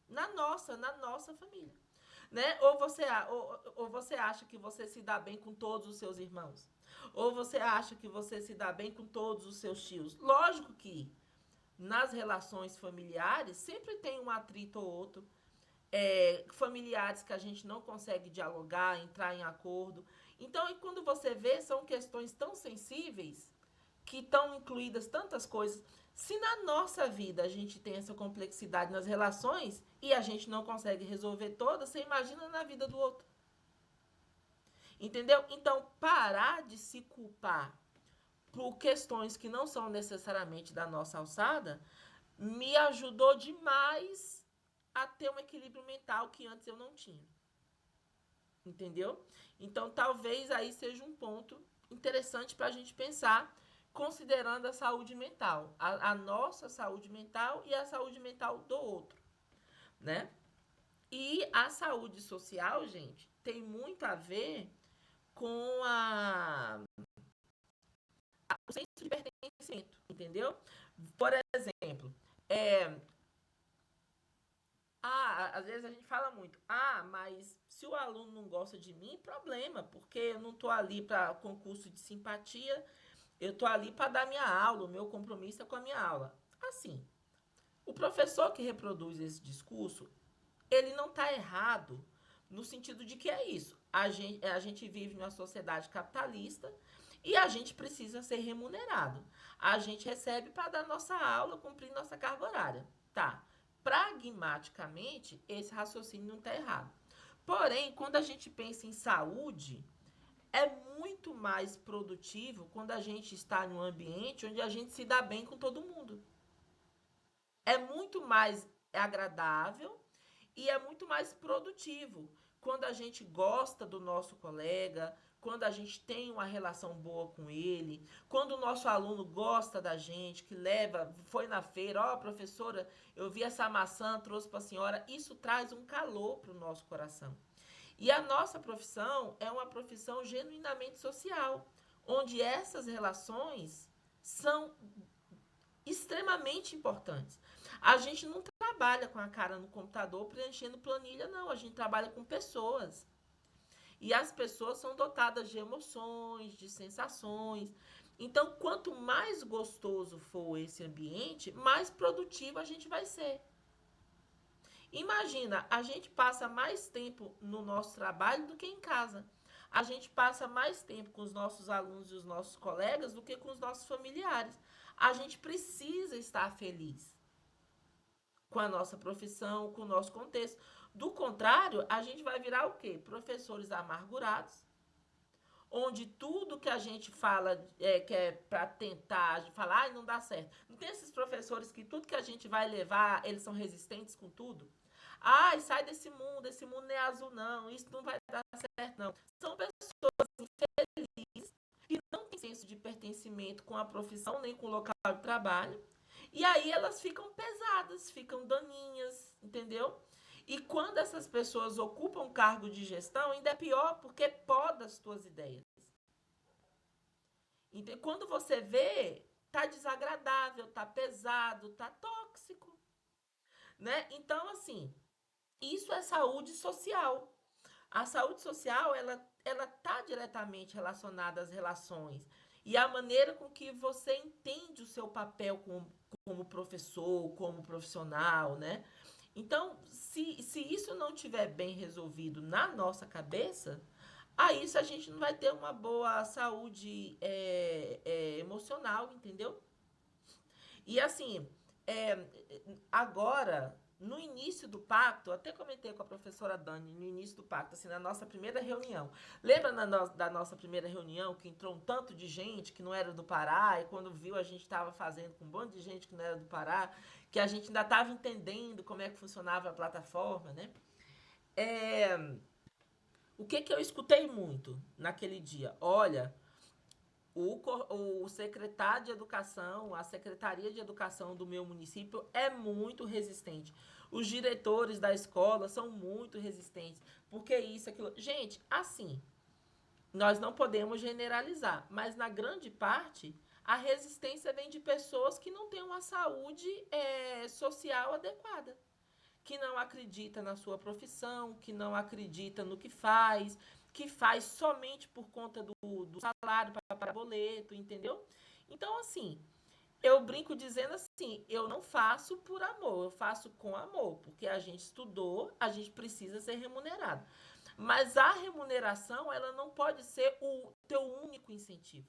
Na nossa família. Né? Ou você acha que você se dá bem com todos os seus irmãos. Ou você acha que você se dá bem com todos os seus tios. Lógico que nas relações familiares sempre tem um atrito ou outro. Familiares que a gente não consegue dialogar, entrar em acordo. Então, e quando você vê, são questões tão sensíveis que estão incluídas tantas coisas. Se na nossa vida a gente tem essa complexidade nas relações e a gente não consegue resolver todas, você imagina na vida do outro. Entendeu? Então, parar de se culpar por questões que não são necessariamente da nossa alçada me ajudou demais a ter um equilíbrio mental que antes eu não tinha. Entendeu? Então, talvez aí seja um ponto interessante para a gente pensar, considerando a saúde mental, a nossa saúde mental e a saúde mental do outro, né? E a saúde social, gente, tem muito a ver com o senso de pertencimento, entendeu? Por exemplo, às vezes a gente fala muito, mas se o aluno não gosta de mim, problema, porque eu não estou ali para concurso de simpatia, eu estou ali para dar minha aula, o meu compromisso é com a minha aula. Assim, o professor que reproduz esse discurso, ele não está errado no sentido de que é isso. A gente vive numa sociedade capitalista e a gente precisa ser remunerado. A gente recebe para dar nossa aula, cumprir nossa carga horária. Tá. Pragmaticamente, esse raciocínio não está errado. Porém, quando a gente pensa em saúde, é muito mais produtivo quando a gente está em um ambiente onde a gente se dá bem com todo mundo. É muito mais agradável e é muito mais produtivo quando a gente gosta do nosso colega, quando a gente tem uma relação boa com ele, quando o nosso aluno gosta da gente, que leva, foi na feira, ó, professora, eu vi essa maçã, trouxe para a senhora, isso traz um calor para o nosso coração. E a nossa profissão é uma profissão genuinamente social, onde essas relações são extremamente importantes. A gente não trabalha com a cara no computador preenchendo planilha, não. A gente trabalha com pessoas. E as pessoas são dotadas de emoções, de sensações. Então, quanto mais gostoso for esse ambiente, mais produtivo a gente vai ser. Imagina, a gente passa mais tempo no nosso trabalho do que em casa. A gente passa mais tempo com os nossos alunos e os nossos colegas do que com os nossos familiares. A gente precisa estar feliz com a nossa profissão, com o nosso contexto. Do contrário, a gente vai virar o quê? Professores amargurados, onde tudo que a gente fala que é para tentar, a gente fala, não dá certo. Não tem esses professores que tudo que a gente vai levar, eles são resistentes com tudo? Sai desse mundo não é azul não, isso não vai dar certo não. São pessoas infelizes que não têm senso de pertencimento com a profissão, nem com o local de trabalho, e aí elas ficam pesadas, ficam daninhas, entendeu? E quando essas pessoas ocupam cargo de gestão, ainda é pior, porque poda as tuas ideias. Então, quando você vê, tá desagradável, tá pesado, tá tóxico, né? Então, assim, isso é saúde social. A saúde social, ela tá diretamente relacionada às relações e à maneira com que você entende o seu papel como professor, como profissional, né? Então, se isso não estiver bem resolvido na nossa cabeça, aí a gente não vai ter uma boa saúde emocional, entendeu? E assim, agora, no início do pacto, até comentei com a professora Dani, no início do pacto, assim, na nossa primeira reunião. Lembra da nossa primeira reunião, que entrou um tanto de gente que não era do Pará, e quando viu a gente estava fazendo com um bando de gente que não era do Pará, que a gente ainda estava entendendo como é que funcionava a plataforma, né? O que eu escutei muito naquele dia? Olha, o secretário de educação, a secretaria de educação do meu município é muito resistente. Os diretores da escola são muito resistentes. Porque isso, aquilo. Gente, assim, nós não podemos generalizar, mas na grande parte, a resistência vem de pessoas que não têm uma saúde social adequada, que não acredita na sua profissão, que não acredita no que faz somente por conta do salário para pagar boleto, entendeu? Então, assim, eu brinco dizendo assim, eu não faço por amor, eu faço com amor, porque a gente estudou, a gente precisa ser remunerado. Mas a remuneração, ela não pode ser o teu único incentivo.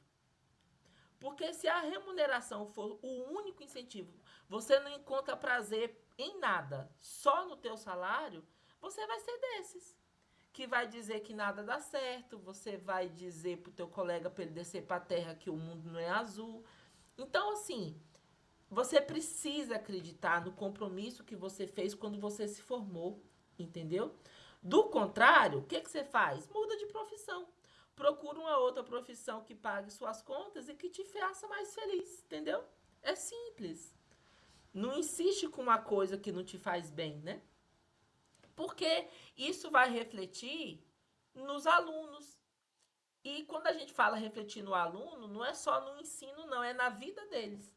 Porque se a remuneração for o único incentivo, você não encontra prazer em nada, só no teu salário, você vai ser desses. Que vai dizer que nada dá certo, você vai dizer pro teu colega para ele descer para a terra que o mundo não é azul. Então, assim, você precisa acreditar no compromisso que você fez quando você se formou, entendeu? Do contrário, o que você faz? Muda de profissão. Procura uma outra profissão que pague suas contas e que te faça mais feliz, entendeu? É simples. Não insiste com uma coisa que não te faz bem, né? Porque isso vai refletir nos alunos. E quando a gente fala refletir no aluno, não é só no ensino, não, é na vida deles.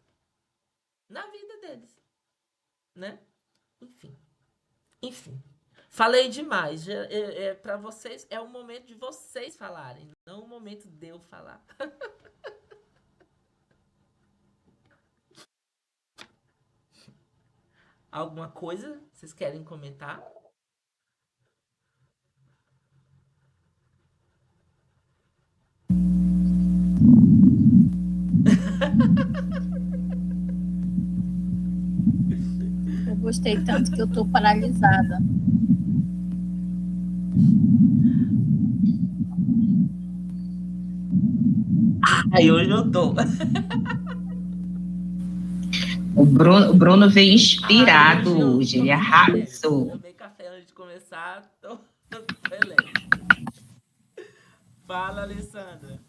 Na vida deles, né? Enfim. Falei demais. Para vocês, é o momento de vocês falarem, não o momento de eu falar. Alguma coisa vocês querem comentar? Eu gostei tanto que eu estou paralisada. Aí hoje eu tô. O Bruno veio inspirado hoje, ele arrasou. Tomei café antes de começar, tô excelente. Fala, Alessandra.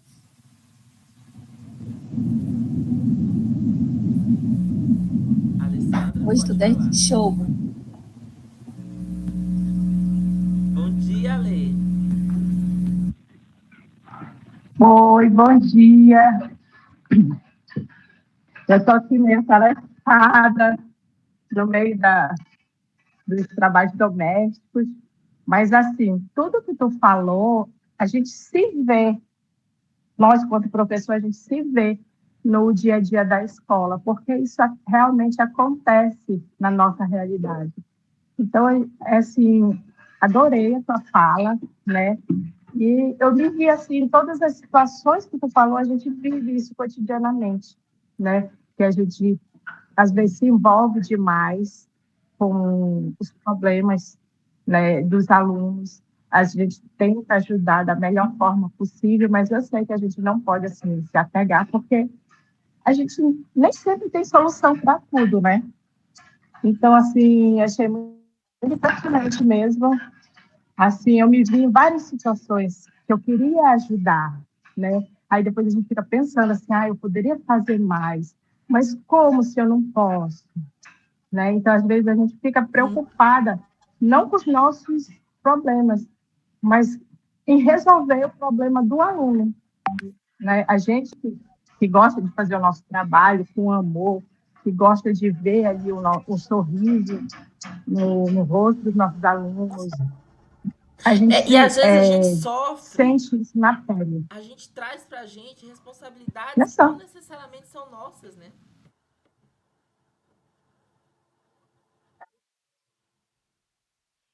Alessandra, O pode estudante falar. de show. Bom dia, Lê. Oi, bom dia. Eu estou aqui meio atarefada no meio dos trabalhos domésticos, mas, assim, tudo que tu falou, a gente se vê, nós, quanto professor, a gente se vê no dia a dia da escola, porque isso realmente acontece na nossa realidade. Então, assim, adorei a tua fala, né? E eu vivi, assim, em todas as situações que tu falou, a gente vive isso cotidianamente, né? Que a gente, às vezes, se envolve demais com os problemas, né, dos alunos. A gente tenta ajudar da melhor forma possível, mas eu sei que a gente não pode, assim, se apegar, porque a gente nem sempre tem solução para tudo, né? Então, assim, achei muito impressionante mesmo. Assim, eu me vi em várias situações que eu queria ajudar, né? Aí depois a gente fica pensando assim, eu poderia fazer mais, mas como se eu não posso, né? Então, às vezes a gente fica preocupada, não com os nossos problemas, mas em resolver o problema do aluno, né? A gente que gosta de fazer o nosso trabalho com amor, que gosta de ver ali o sorriso no rosto dos nossos alunos, a gente E às vezes a gente sofre, sente isso na pele. a gente traz pra gente responsabilidades Olha que não só, necessariamente são nossas, né?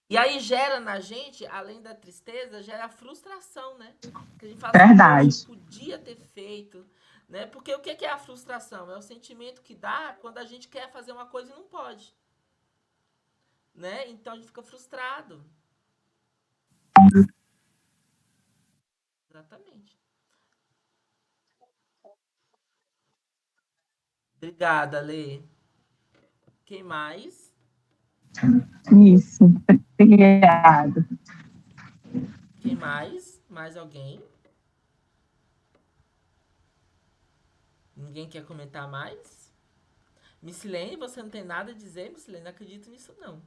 E aí gera na gente, além da tristeza, gera a frustração, né? Que a gente fala assim, poxa, eu verdade. podia ter feito, né? Porque o que é a frustração? É o sentimento que dá quando a gente quer fazer uma coisa e não pode, né? Então a gente fica frustrado. Exatamente. Obrigada, Lê. Quem mais? Isso, obrigada. Quem mais? Mais alguém? Ninguém quer comentar mais? Missilene, você não tem nada a dizer, Missilene? Não acredito nisso, não.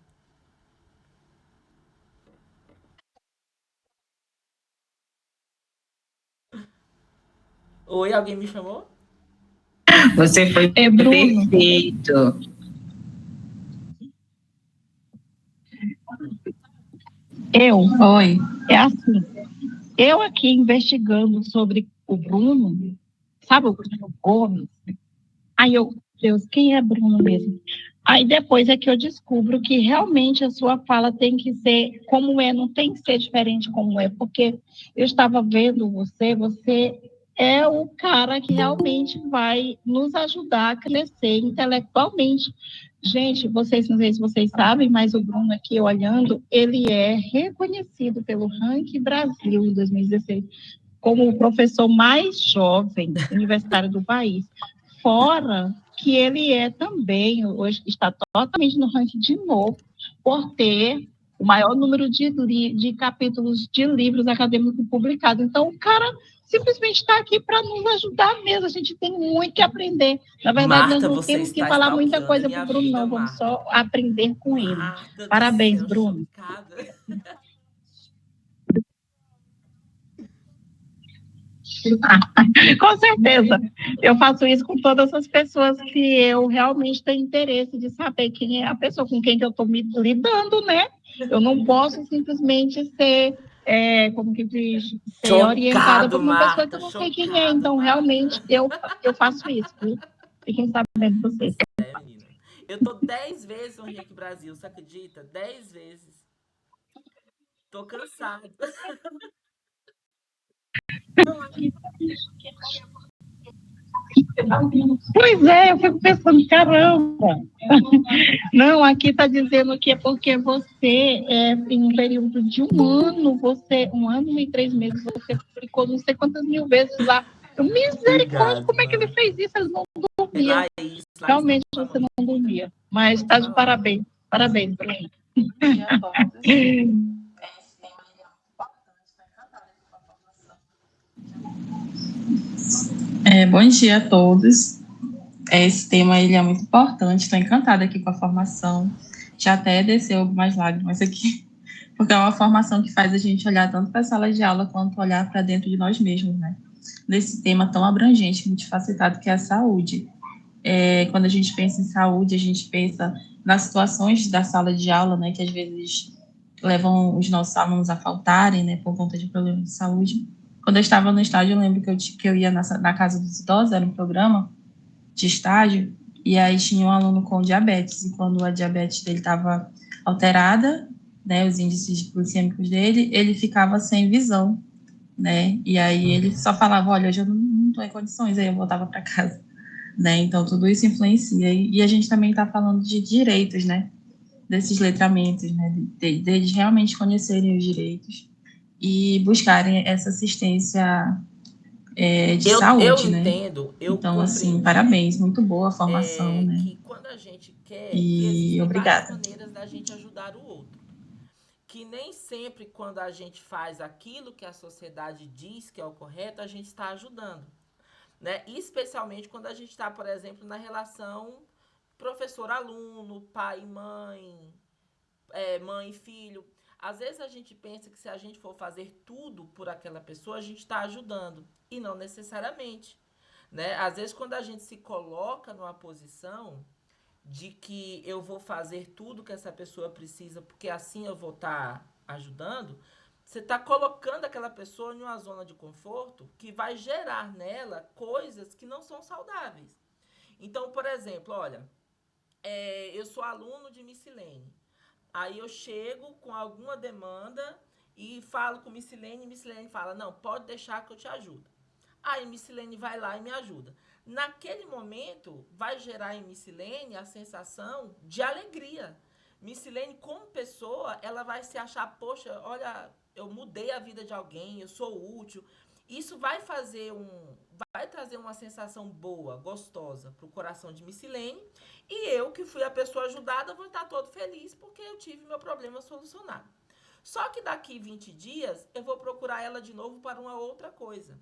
Oi, alguém me chamou? Você foi Bruno. perfeito. Oi. É assim, eu aqui investigando sobre o Bruno, sabe, o Bruno Gomes, aí eu, Deus, quem é Bruno mesmo? Aí depois é que eu descubro que realmente a sua fala tem que ser como é, não tem que ser diferente como é, porque eu estava vendo você é o cara que realmente vai nos ajudar a crescer intelectualmente. Gente, vocês, não sei se vocês sabem, mas o Bruno aqui olhando, ele é reconhecido pelo Ranking Brasil 2016 como o professor mais jovem universitário do país. Fora que ele é também, hoje está totalmente no ranking de novo, por ter o maior número de capítulos de livros acadêmicos publicados. Então, o cara simplesmente está aqui para nos ajudar mesmo. A gente tem muito que aprender. Na verdade, nós Marta, não você temos que está falar muita stalkeando a coisa para minha o Bruno, vida, não. Vamos Marta. só aprender com ele. Marta do Parabéns, céu, Bruno. chocada. Com certeza. Eu faço isso com todas as pessoas que eu realmente tenho interesse de saber quem é a pessoa com quem que eu estou me lidando, né? Eu não posso simplesmente ser, como que diz, ser orientada por Chocado, uma pessoa que Marta. eu não sei quem é. Chocado, Então, realmente, Marta. eu faço isso. Viu? Fiquem sabendo vocês. É, menina. Eu tô 10 vezes no Henrique Brasil, você acredita? 10 vezes. Tô cansada. Pois é, eu fico pensando, caramba. Não, aqui está dizendo que é porque você, em um período de um ano, 1 ano e 3 meses, você publicou não sei quantas mil vezes lá. Misericórdia, Obrigado, como é que ele Marta. fez isso? Ele não É dormia. Laís tá Realmente você falando. não dormia. Mas está de parabéns. Parabéns, Bruno. Bom dia a todos. Esse tema ele é muito importante, estou encantada aqui com a formação. Já até desceu algumas lágrimas aqui, porque é uma formação que faz a gente olhar tanto para a sala de aula quanto olhar para dentro de nós mesmos, né? Nesse tema tão abrangente, multifacetado, que é a saúde. Quando a gente pensa em saúde, a gente pensa nas situações da sala de aula, né, que às vezes levam os nossos alunos a faltarem, né, por conta de problemas de saúde. Quando eu estava no estágio, eu lembro que eu ia na casa dos idosos, era um programa de estágio, e aí tinha um aluno com diabetes, e quando a diabetes dele estava alterada, né, os índices glicêmicos dele, ele ficava sem visão, né, e aí ele só falava, olha, hoje eu não estou em condições, aí eu voltava para casa, né, então tudo isso influencia, e a gente também está falando de direitos, né, desses letramentos, né, deles realmente conhecerem os direitos e buscarem essa assistência de Eu saúde, né? entendo, eu Então, assim, compreendi parabéns, muito boa a formação, né? que quando a gente quer, que E existem várias obrigada. maneiras da gente ajudar o outro. Que nem sempre quando a gente faz aquilo que a sociedade diz que é o correto, a gente está ajudando. Né? Especialmente quando a gente está, por exemplo, na relação professor-aluno, pai e mãe, mãe e filho. Às vezes a gente pensa que se a gente for fazer tudo por aquela pessoa, a gente está ajudando. E não necessariamente. Né? Às vezes, quando a gente se coloca numa posição de que eu vou fazer tudo que essa pessoa precisa, porque assim eu vou estar ajudando, você está colocando aquela pessoa em uma zona de conforto que vai gerar nela coisas que não são saudáveis. Então, por exemplo, olha, eu sou aluno de Missilene. Aí eu chego com alguma demanda e falo com Missilene, e Missilene fala, não, pode deixar que eu te ajudo. Aí Missilene vai lá e me ajuda. Naquele momento, vai gerar em Missilene a sensação de alegria. Missilene, como pessoa, ela vai se achar, poxa, olha, eu mudei a vida de alguém, eu sou útil. Isso vai trazer uma sensação boa, gostosa para o coração de Missilene. E eu, que fui a pessoa ajudada, vou estar todo feliz porque eu tive meu problema solucionado. Só que daqui 20 dias, eu vou procurar ela de novo para uma outra coisa.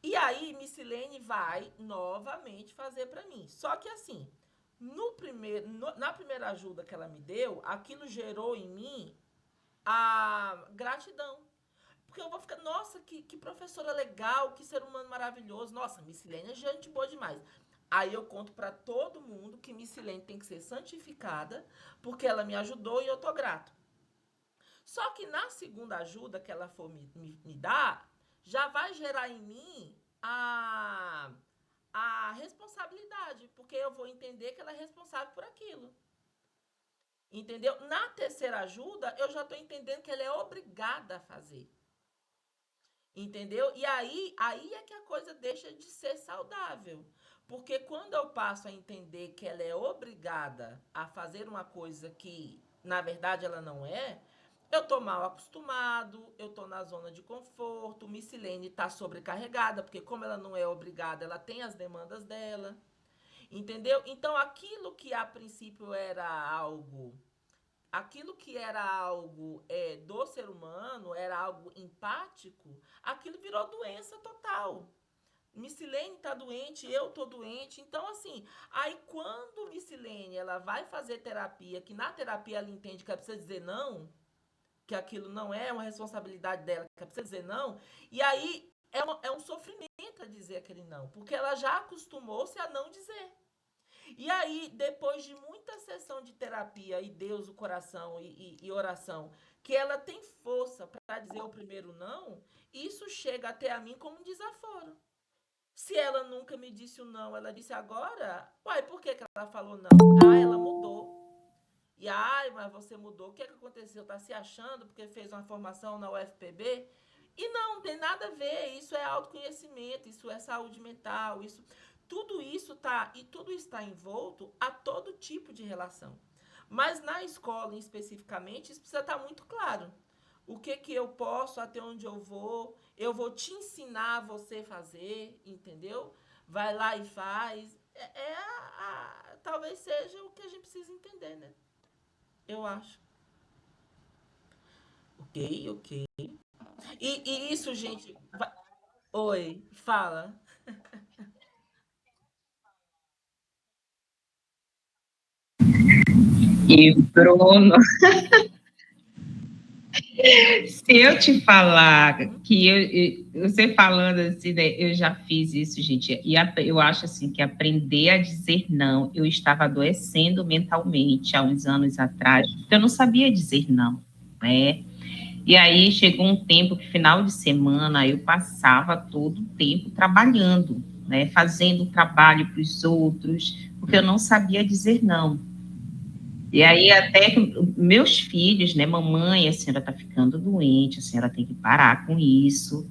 E aí, Missilene vai novamente fazer para mim. Só que assim, na primeira ajuda que ela me deu, aquilo gerou em mim a gratidão. Porque eu vou ficar, nossa, que professora legal, que ser humano maravilhoso. Nossa, Missilene é gente boa demais. Aí eu conto para todo mundo que Missilene tem que ser santificada, porque ela me ajudou e eu tô grato. Só que na segunda ajuda que ela for me dar, já vai gerar em mim a responsabilidade, porque eu vou entender que ela é responsável por aquilo. Entendeu? Na terceira ajuda, eu já estou entendendo que ela é obrigada a fazer. Entendeu? E aí é que a coisa deixa de ser saudável. Porque quando eu passo a entender que ela é obrigada a fazer uma coisa que, na verdade, ela não é, eu tô mal acostumado, eu tô na zona de conforto, Missilene tá sobrecarregada, porque como ela não é obrigada, ela tem as demandas dela. Entendeu? Então, aquilo que era algo do ser humano, era algo empático, aquilo virou doença total. Missilene tá doente, eu tô doente. Então, assim, aí quando Missilene ela vai fazer terapia, que na terapia ela entende que ela precisa dizer não, que aquilo não é uma responsabilidade dela, que ela precisa dizer não, e aí é um sofrimento a dizer aquele não, porque ela já acostumou-se a não dizer. E aí, depois de muita sessão de terapia e Deus, o coração e oração, que ela tem força para dizer o primeiro não, isso chega até a mim como um desaforo. Se ela nunca me disse o não, ela disse agora, uai, por que ela falou não? Ah, ela mudou. E ai, mas você mudou. O que aconteceu? Tá se achando porque fez uma formação na UFPB? E não tem nada a ver. Isso é autoconhecimento, isso é saúde mental, isso tudo isso está envolto a todo tipo de relação. Mas na escola, especificamente, isso precisa estar muito claro. O que eu posso, até onde eu vou te ensinar a você fazer, entendeu? Vai lá e faz. Talvez seja o que a gente precisa entender, né? Eu acho. Ok. E isso, gente, Oi, fala. E Bruno, se eu te falar que você falando assim, né, eu já fiz isso, gente, e eu acho assim que aprender a dizer não, eu estava adoecendo mentalmente há uns anos atrás, porque eu não sabia dizer não, né? E aí chegou um tempo que final de semana eu passava todo o tempo trabalhando, né, fazendo trabalho para os outros, porque eu não sabia dizer não. E aí até que meus filhos, né, mamãe, a senhora está ficando doente, a senhora tem que parar com isso.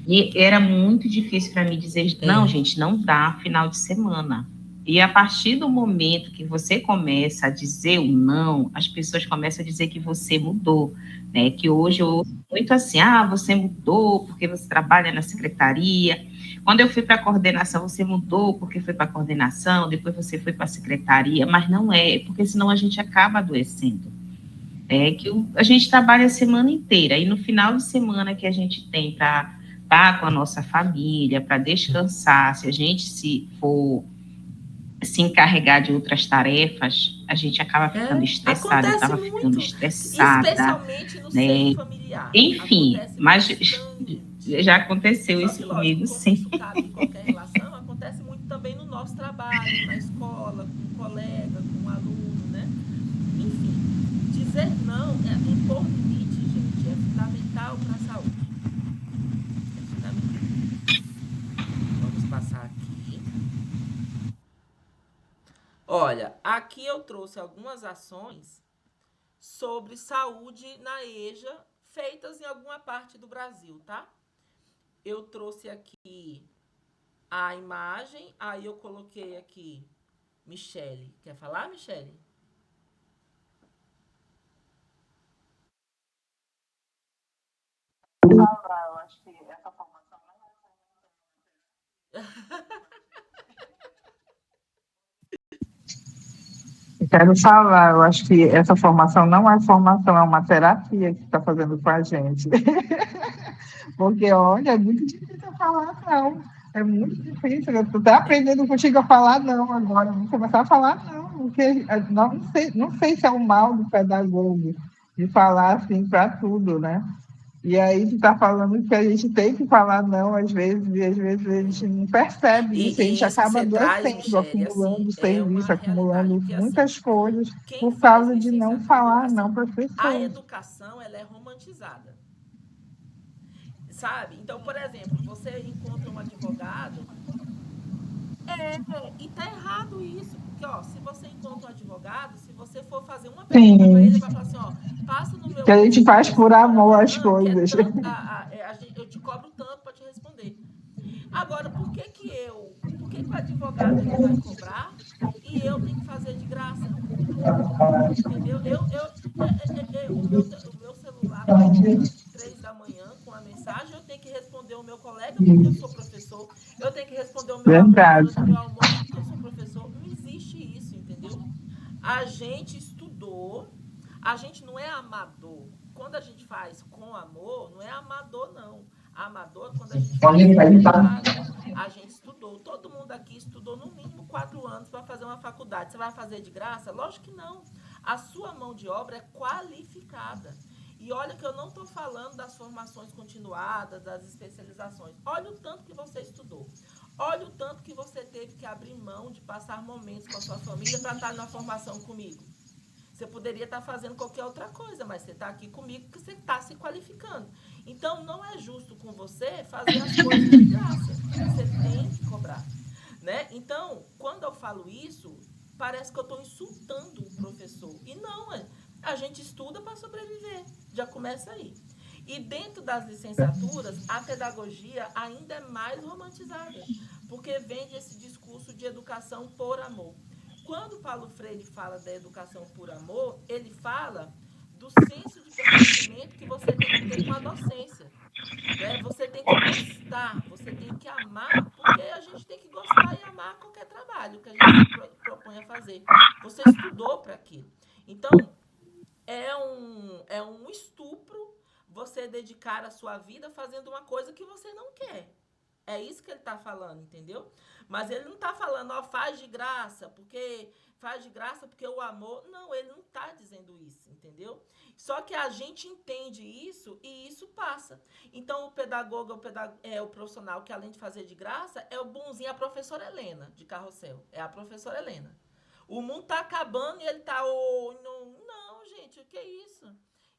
E era muito difícil para mim dizer, não, É. gente, não dá final de semana. E a partir do momento que você começa a dizer o não, as pessoas começam a dizer que você mudou, né? Que hoje eu ouço muito assim, ah, você mudou porque você trabalha na secretaria. Quando eu fui para a coordenação, você mudou porque foi para a coordenação, depois você foi para a secretaria, mas não é, porque senão a gente acaba adoecendo. É que a gente trabalha a semana inteira e no final de semana que a gente tem para estar com a nossa família, para descansar, se a gente se for se encarregar de outras tarefas, a gente acaba ficando estressada, eu Acontece estava ficando muito, estressada, especialmente no seio né? familiar. Enfim, Acontece mas bastante. já aconteceu Só isso que, lógico, comigo, como isso sim. cabe em qualquer relação, acontece muito também no nosso trabalho, na escola, com um colega, com um aluno, né? Enfim, dizer não, impor limite, gente, é fundamental para a saúde. É fundamental. Vamos passar aqui. Olha, aqui eu trouxe algumas ações sobre saúde na EJA feitas em alguma parte do Brasil, tá? Eu trouxe aqui a imagem, aí eu coloquei aqui Michele. Quer falar, Michele? Eu acho que essa formação Quero falar, eu acho que essa formação não é formação, é uma terapia que está fazendo com a gente. Porque, olha, é muito difícil falar não. É muito difícil. Eu estou até aprendendo contigo a falar não agora. Vou começar a falar não, porque não sei se é o mal do pedagogo de falar assim para tudo, né? E aí tu está falando que a gente tem que falar não às vezes, e às vezes a gente não percebe isso, a gente E isso que acaba você traz, adoecendo, Michele, assim, acumulando é uma serviço, realidade. acumulando Porque, assim, muitas coisas quem por faz causa de não licenciatura, falar assim, não para as a pessoas. educação, ela é romantizada, sabe? Então, por exemplo, você encontra um advogado. E tá errado isso, porque ó, se você encontra um advogado, se você for fazer uma pergunta para ele, Sim, ele vai falar assim, ó, passa no que a gente no meu faz por escritório amor às amanhã, que é coisas. tanto, eu te cobro tanto para te responder. Agora, por que o advogado ele vai cobrar e eu tenho que fazer de graça? Entendeu? O meu celular toca 3 da manhã com a mensagem, eu tenho que responder o meu colega porque eu sou professor, eu tenho que responder o meu aluno na Verdade. hora do meu almoço porque eu sou professor. Não existe isso, entendeu? A gente estudou, a gente não é amador. Quando a gente faz com amor, não é amador, não. Amador é quando a gente faz voluntário. A gente estudou. Todo mundo aqui estudou no mínimo 4 anos para fazer uma faculdade. Você vai fazer de graça? Lógico que não. A sua mão de obra é qualificada. E olha que eu não estou falando das formações continuadas, das especializações. Olha o tanto que você estudou. Olha o tanto que você teve que abrir mão de passar momentos com a sua família para estar na formação comigo. Você poderia estar fazendo qualquer outra coisa, mas você está aqui comigo porque você está se qualificando. Então, não é justo com você fazer as coisas de graça. Você tem que cobrar. Né? Então, quando eu falo isso, parece que eu estou insultando o professor. E não, a gente estuda para sobreviver. Já começa aí. E dentro das licenciaturas, a pedagogia ainda é mais romantizada, porque vende esse discurso de educação por amor. Quando Paulo Freire fala da educação por amor, ele fala do senso de pertencimento que você tem que ter com a docência. Né? Você tem que gostar, você tem que amar, porque a gente tem que gostar e amar qualquer trabalho que a gente se propõe a fazer. Você estudou para aquilo. Então, é um estupro você dedicar a sua vida fazendo uma coisa que você não quer. É isso que ele está falando, entendeu? Mas ele não está falando, ó, faz de graça, porque o amor. Não, ele não está dizendo isso, entendeu? Só que a gente entende isso e isso passa. Então, o pedagogo é o profissional que, além de fazer de graça, é o bonzinho, a professora Helena, de Carrossel. É a professora Helena. O mundo tá acabando e ele tá. Oh, não, gente, o que é isso?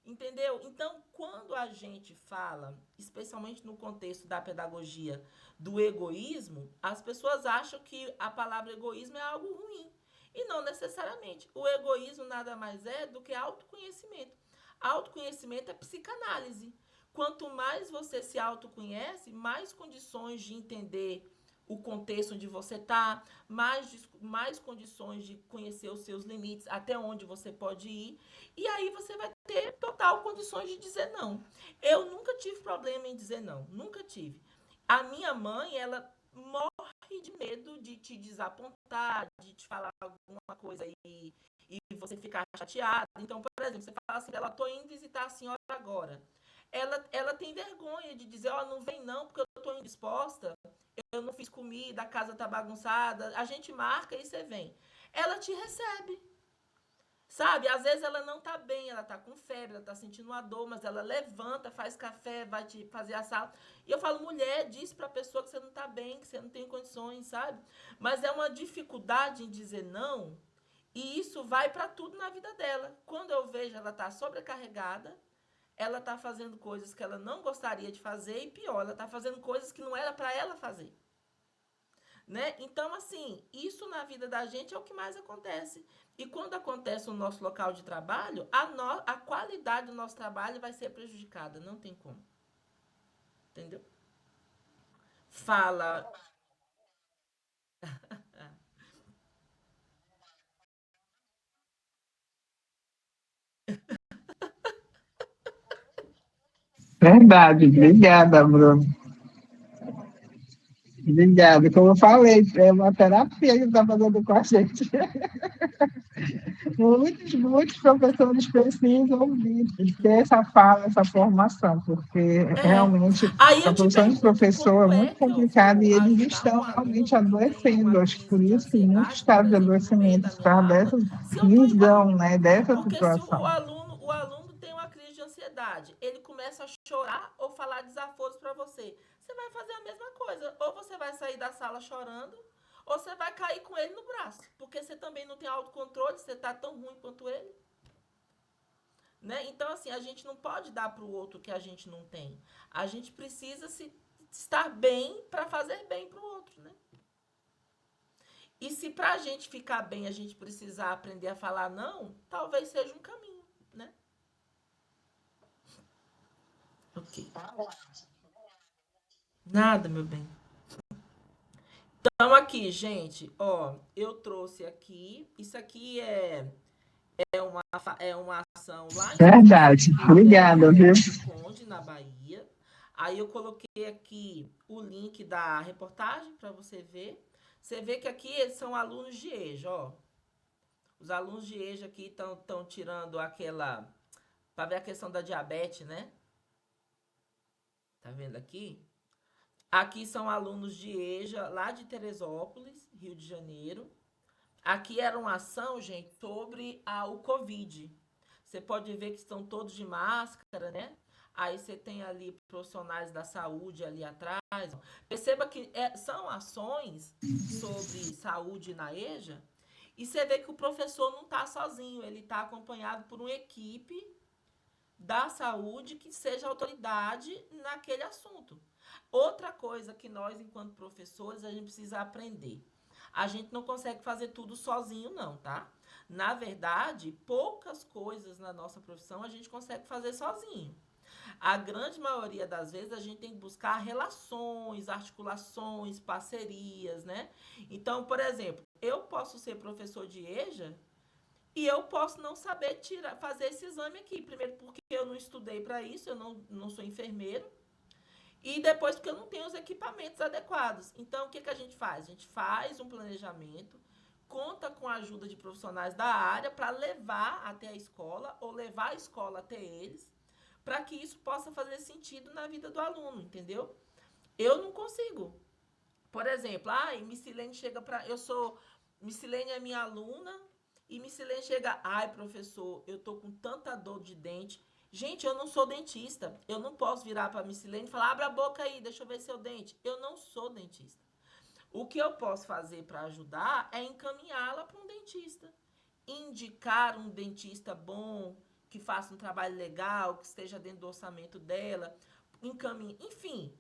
Entendeu? Então, quando a gente fala, especialmente no contexto da pedagogia, do egoísmo, as pessoas acham que a palavra egoísmo é algo ruim. E não necessariamente. O egoísmo nada mais é do que autoconhecimento. Autoconhecimento é psicanálise. Quanto mais você se autoconhece, mais condições de entender o contexto onde você está, mais condições de conhecer os seus limites, até onde você pode ir, e aí você vai ter total condições de dizer não. Eu nunca tive problema em dizer não, nunca tive. A minha mãe, ela morre de medo de te desapontar, de te falar alguma coisa e você ficar chateada. Então, por exemplo, você fala assim, ela tô indo visitar a senhora agora. Ela tem vergonha de dizer, ó, não vem não, porque eu tô indisposta, eu não fiz comida, a casa tá bagunçada, a gente marca e você vem. Ela te recebe, sabe? Às vezes ela não tá bem, ela tá com febre, ela tá sentindo uma dor, mas ela levanta, faz café, vai te fazer a sala. E eu falo, mulher, diz pra pessoa que você não tá bem, que você não tem condições, sabe? Mas é uma dificuldade em dizer não, e isso vai pra tudo na vida dela. Quando eu vejo ela tá sobrecarregada, ela tá fazendo coisas que ela não gostaria de fazer e pior, ela tá fazendo coisas que não era pra ela fazer. Né? Então, assim, isso na vida da gente é o que mais acontece. E quando acontece no nosso local de trabalho, a qualidade do nosso trabalho vai ser prejudicada. Não tem como. Entendeu? Fala. Verdade, obrigada, Bruno. Obrigada. Como eu falei, é uma terapia que está fazendo com a gente. Muitos professores precisam ouvir, ter essa fala, essa formação, porque realmente Aí a eu te profissão de pergunto, professor é como muito é que eu complicada e vou eles ajudar estão um realmente aluno que tem adoecendo. uma Acho que por crise de isso que muitos ansiedade, por casos de exemplo, no meio adoecimento da se minha trata aula, dessa se eu tô igual? visão, né, dessa Porque se o situação. aluno, o aluno tem uma crise de ansiedade, ele começa a chorar ou falar desaforos para você. Você vai fazer a mesma coisa. Ou você vai sair da sala chorando, ou você vai cair com ele no braço. Porque você também não tem autocontrole, você tá tão ruim quanto ele. Né? Então, assim, a gente não pode dar para o outro o que a gente não tem. A gente precisa estar bem para fazer bem para o outro, né? E se para a gente ficar bem a gente precisar aprender a falar não, talvez seja um caminho, né? Ok. Nada, meu bem. Então, aqui, gente, ó, eu trouxe aqui, isso aqui é uma ação lá em São Verdade. Francisco, Obrigada, viu? do Conde, na Bahia. Aí eu coloquei aqui o link da reportagem para você ver. Você vê que aqui eles são alunos de EJA, ó. Os alunos de EJA aqui estão tirando aquela... Para ver a questão da diabetes, né? Tá vendo aqui? Aqui são alunos de EJA, lá de Teresópolis, Rio de Janeiro. Aqui era uma ação, gente, sobre o Covid. Você pode ver que estão todos de máscara, né? Aí você tem ali profissionais da saúde ali atrás. Perceba que são ações sobre saúde na EJA. E você vê que o professor não está sozinho, ele está acompanhado por uma equipe da saúde que seja autoridade naquele assunto. Outra coisa que nós, enquanto professores, a gente precisa aprender. A gente não consegue fazer tudo sozinho, não, tá? Na verdade, poucas coisas na nossa profissão a gente consegue fazer sozinho. A grande maioria das vezes a gente tem que buscar relações, articulações, parcerias, né? Então, por exemplo, eu posso ser professor de EJA e eu posso não saber fazer esse exame aqui. Primeiro, porque eu não estudei para isso, eu não sou enfermeiro. E depois, porque eu não tenho os equipamentos adequados. Então, o que a gente faz? A gente faz um planejamento, conta com a ajuda de profissionais da área para levar até a escola ou levar a escola até eles, para que isso possa fazer sentido na vida do aluno, entendeu? Eu não consigo. Por exemplo, Missilene chega para. Missilene é minha aluna, e Missilene chega. Ai, professor, eu tô com tanta dor de dente. Gente, eu não sou dentista. Eu não posso virar para Missilene e falar: abre a boca aí, deixa eu ver seu dente. Eu não sou dentista. O que eu posso fazer para ajudar é encaminhá-la para um dentista. Indicar um dentista bom, que faça um trabalho legal, que esteja dentro do orçamento dela. Enfim,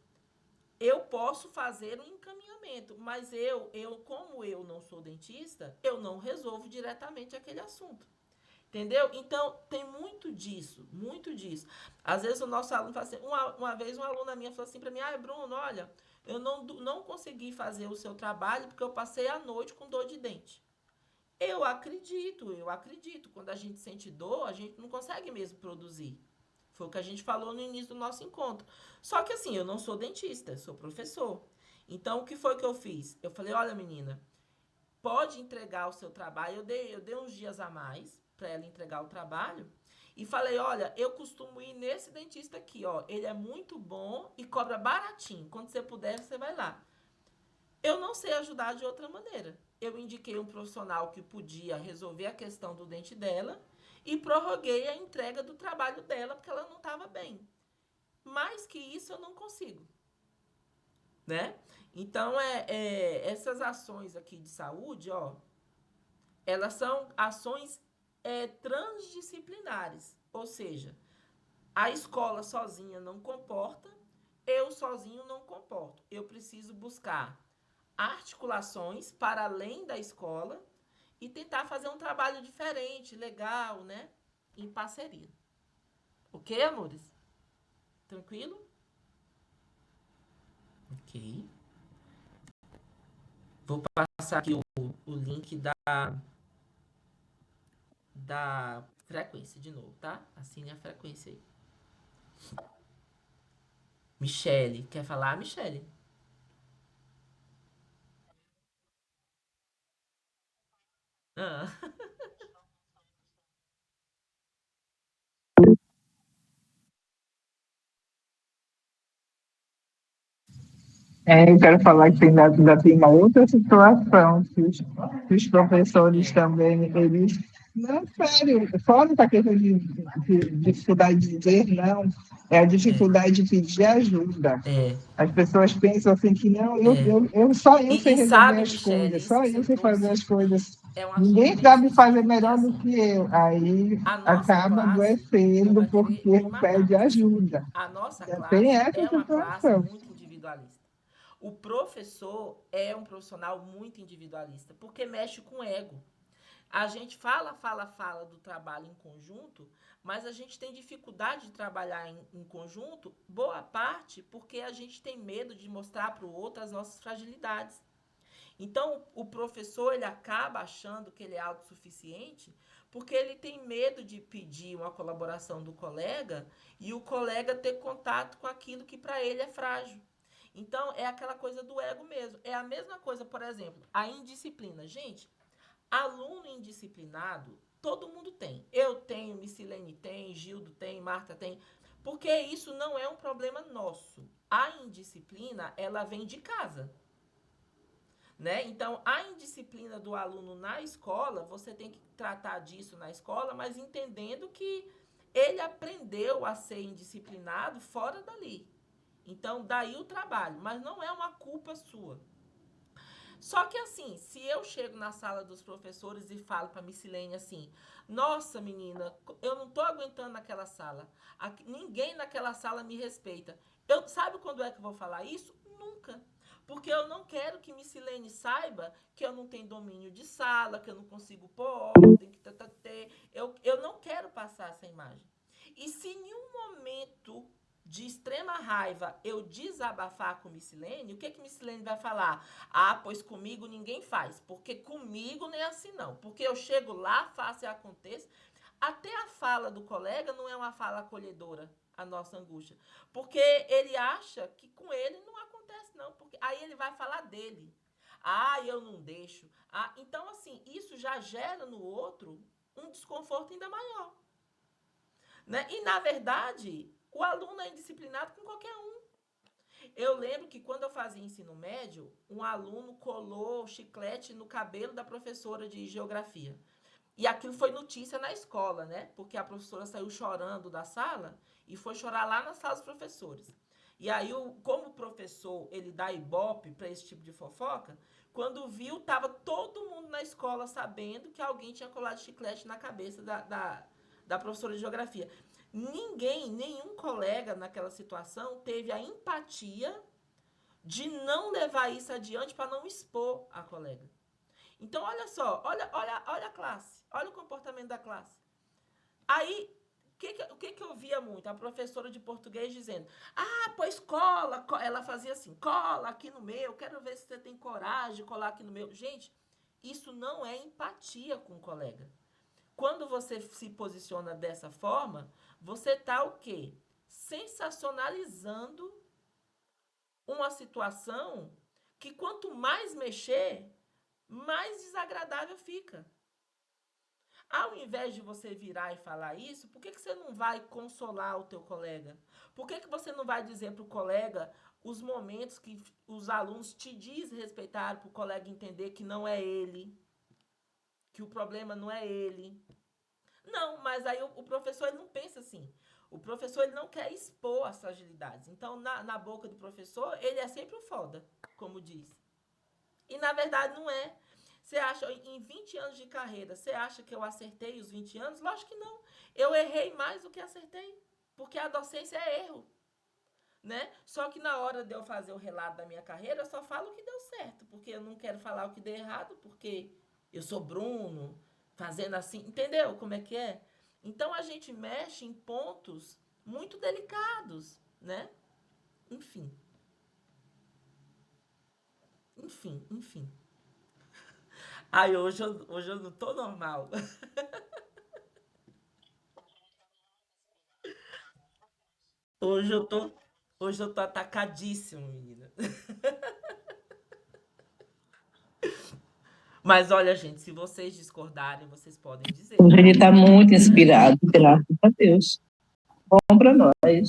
eu posso fazer um encaminhamento, mas como eu não sou dentista, eu não resolvo diretamente aquele assunto. Entendeu? Então, tem muito disso, muito disso. Às vezes o nosso aluno fala assim, uma vez uma aluna minha falou assim para mim, Bruno, olha, eu não consegui fazer o seu trabalho porque eu passei a noite com dor de dente. Eu acredito. Quando a gente sente dor, a gente não consegue mesmo produzir. Foi o que a gente falou no início do nosso encontro. Só que assim, eu não sou dentista, sou professor. Então, o que foi que eu fiz? Eu falei, olha, menina, pode entregar o seu trabalho. Eu dei uns dias a mais para ela entregar o trabalho. E falei, olha, eu costumo ir nesse dentista aqui, ó. Ele é muito bom e cobra baratinho. Quando você puder, você vai lá. Eu não sei ajudar de outra maneira. Eu indiquei um profissional que podia resolver a questão do dente dela e prorroguei a entrega do trabalho dela porque ela não estava bem. Mais que isso eu não consigo, né? Então, essas ações aqui de saúde, ó, elas são ações transdisciplinares, ou seja, a escola sozinha não comporta, eu sozinho não comporto. Eu preciso buscar articulações para além da escola e tentar fazer um trabalho diferente, legal, né? Em parceria. Ok, amores? Tranquilo? Ok. Vou passar aqui o link da frequência de novo, tá? Assine a frequência aí. Michele, quer falar, Michele? Ah. Eu quero falar que ainda tem uma outra situação, que os professores também, eles, não, sério, fora da questão de dificuldade de dizer não, é a dificuldade de pedir ajuda. As pessoas pensam assim que não, só eu sei resolver sabe, as Michele, coisas, isso só que eu você sei fazer trouxe as coisas. é um assunto Ninguém bem sabe fazer sensível, porque melhor do assim, que eu. Aí a nossa acaba classe não adoecendo vai querer porque me matar, pede mas assim, ajuda. a nossa Já tem classe essa é uma classe situação. muito individualista. O professor é um profissional muito individualista, porque mexe com o ego. A gente fala do trabalho em conjunto, mas a gente tem dificuldade de trabalhar em conjunto, boa parte porque a gente tem medo de mostrar para o outro as nossas fragilidades. Então, o professor ele acaba achando que ele é autossuficiente porque ele tem medo de pedir uma colaboração do colega e o colega ter contato com aquilo que para ele é frágil. Então, é aquela coisa do ego mesmo. É a mesma coisa, por exemplo, a indisciplina. Gente, aluno indisciplinado, todo mundo tem. Eu tenho, Missilene tem, Gildo tem, Marta tem. Porque isso não é um problema nosso. A indisciplina, ela vem de casa. Né? Então, a indisciplina do aluno na escola, você tem que tratar disso na escola, mas entendendo que ele aprendeu a ser indisciplinado fora dali. Então, daí o trabalho, mas não é uma culpa sua. Só que assim, se eu chego na sala dos professores e falo para Missilene assim, nossa menina, eu não tô aguentando naquela sala, ninguém naquela sala me respeita. Sabe quando é que eu vou falar isso? Nunca. Porque eu não quero que Missilene saiba que eu não tenho domínio de sala, que eu não consigo pôr ordem, que eu não quero passar essa imagem. E se em um momento de extrema raiva eu desabafar com Missilene, o que Missilene vai falar? Pois comigo ninguém faz, porque comigo não é assim não, porque eu chego lá, faço e aconteça. Até a fala do colega não é uma fala acolhedora, a nossa angústia, porque ele acha que com ele não acontece não, porque aí ele vai falar dele. Eu não deixo. Então assim, isso já gera no outro um desconforto ainda maior. Né? E, na verdade, o aluno é indisciplinado com qualquer um. Eu lembro que quando eu fazia ensino médio, um aluno colou chiclete no cabelo da professora de geografia. E aquilo foi notícia na escola, né? Porque a professora saiu chorando da sala e foi chorar lá na sala dos professores. E aí, como o professor, ele dá ibope para esse tipo de fofoca, quando viu, tava todo mundo na escola sabendo que alguém tinha colado chiclete na cabeça da professora de geografia. Nenhum colega naquela situação teve a empatia de não levar isso adiante para não expor a colega. Então, olha só, olha a classe, olha o comportamento da classe. Aí, o que eu via muito? A professora de português dizendo, pois cola, ela fazia assim, cola aqui no meu, quero ver se você tem coragem de colar aqui no meu. Gente, isso não é empatia com o colega. Quando você se posiciona dessa forma, você está o quê? Sensacionalizando uma situação que quanto mais mexer, mais desagradável fica. Ao invés de você virar e falar isso, por que você não vai consolar o teu colega? Por que você não vai dizer para o colega os momentos que os alunos te desrespeitaram, para o colega entender que não é ele, que o problema não é ele? Não, mas aí o professor ele não pensa assim. O professor ele não quer expor as fragilidades. Então, na boca do professor, ele é sempre o foda, como diz. E, na verdade, não é. Você acha, em 20 anos de carreira, você acha que eu acertei os 20 anos? Lógico que não. Eu errei mais do que acertei. Porque a docência é erro. Né? Só que na hora de eu fazer o relato da minha carreira, eu só falo o que deu certo. Porque eu não quero falar o que deu errado, porque eu sou Bruno, fazendo assim. Entendeu como é que é? Então, a gente mexe em pontos muito delicados, né? Enfim. Ai, hoje eu não tô normal. Hoje eu tô atacadíssimo, menina. Mas olha, gente, se vocês discordarem, vocês podem dizer. Hoje ele está muito inspirado, graças a Deus. Bom para nós.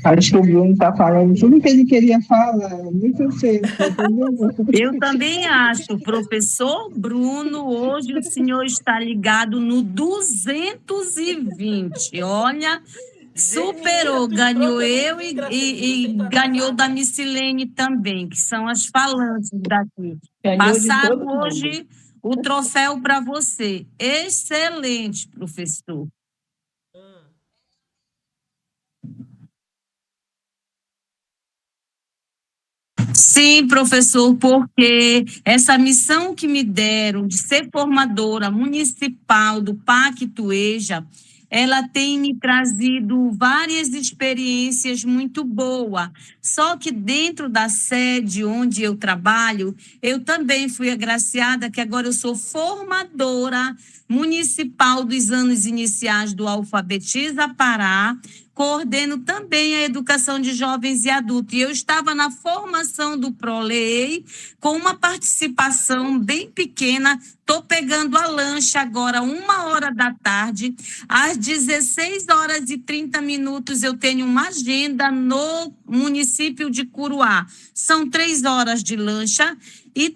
Acho que o Bruno está falando tudo que ele queria falar, muito cedo, entendeu? Eu também acho, professor Bruno, hoje o senhor está ligado no 220. Olha, superou, ganhou eu e ganhou da Missilene também, que são as falantes daqui. Passaram hoje o troféu para você. Excelente, professor. Sim, professor, porque essa missão que me deram de ser formadora municipal do Pacto EJA, ela tem me trazido várias experiências muito boas. Só que dentro da sede onde eu trabalho, eu também fui agraciada que agora eu sou formadora municipal dos anos iniciais do Alfabetiza Pará, coordeno também a educação de jovens e adultos. E eu estava na formação do ProLei, com uma participação bem pequena. Estou pegando a lancha agora, 13h, às 16h30, eu tenho uma agenda no município de Curuá. São 3 horas de lancha e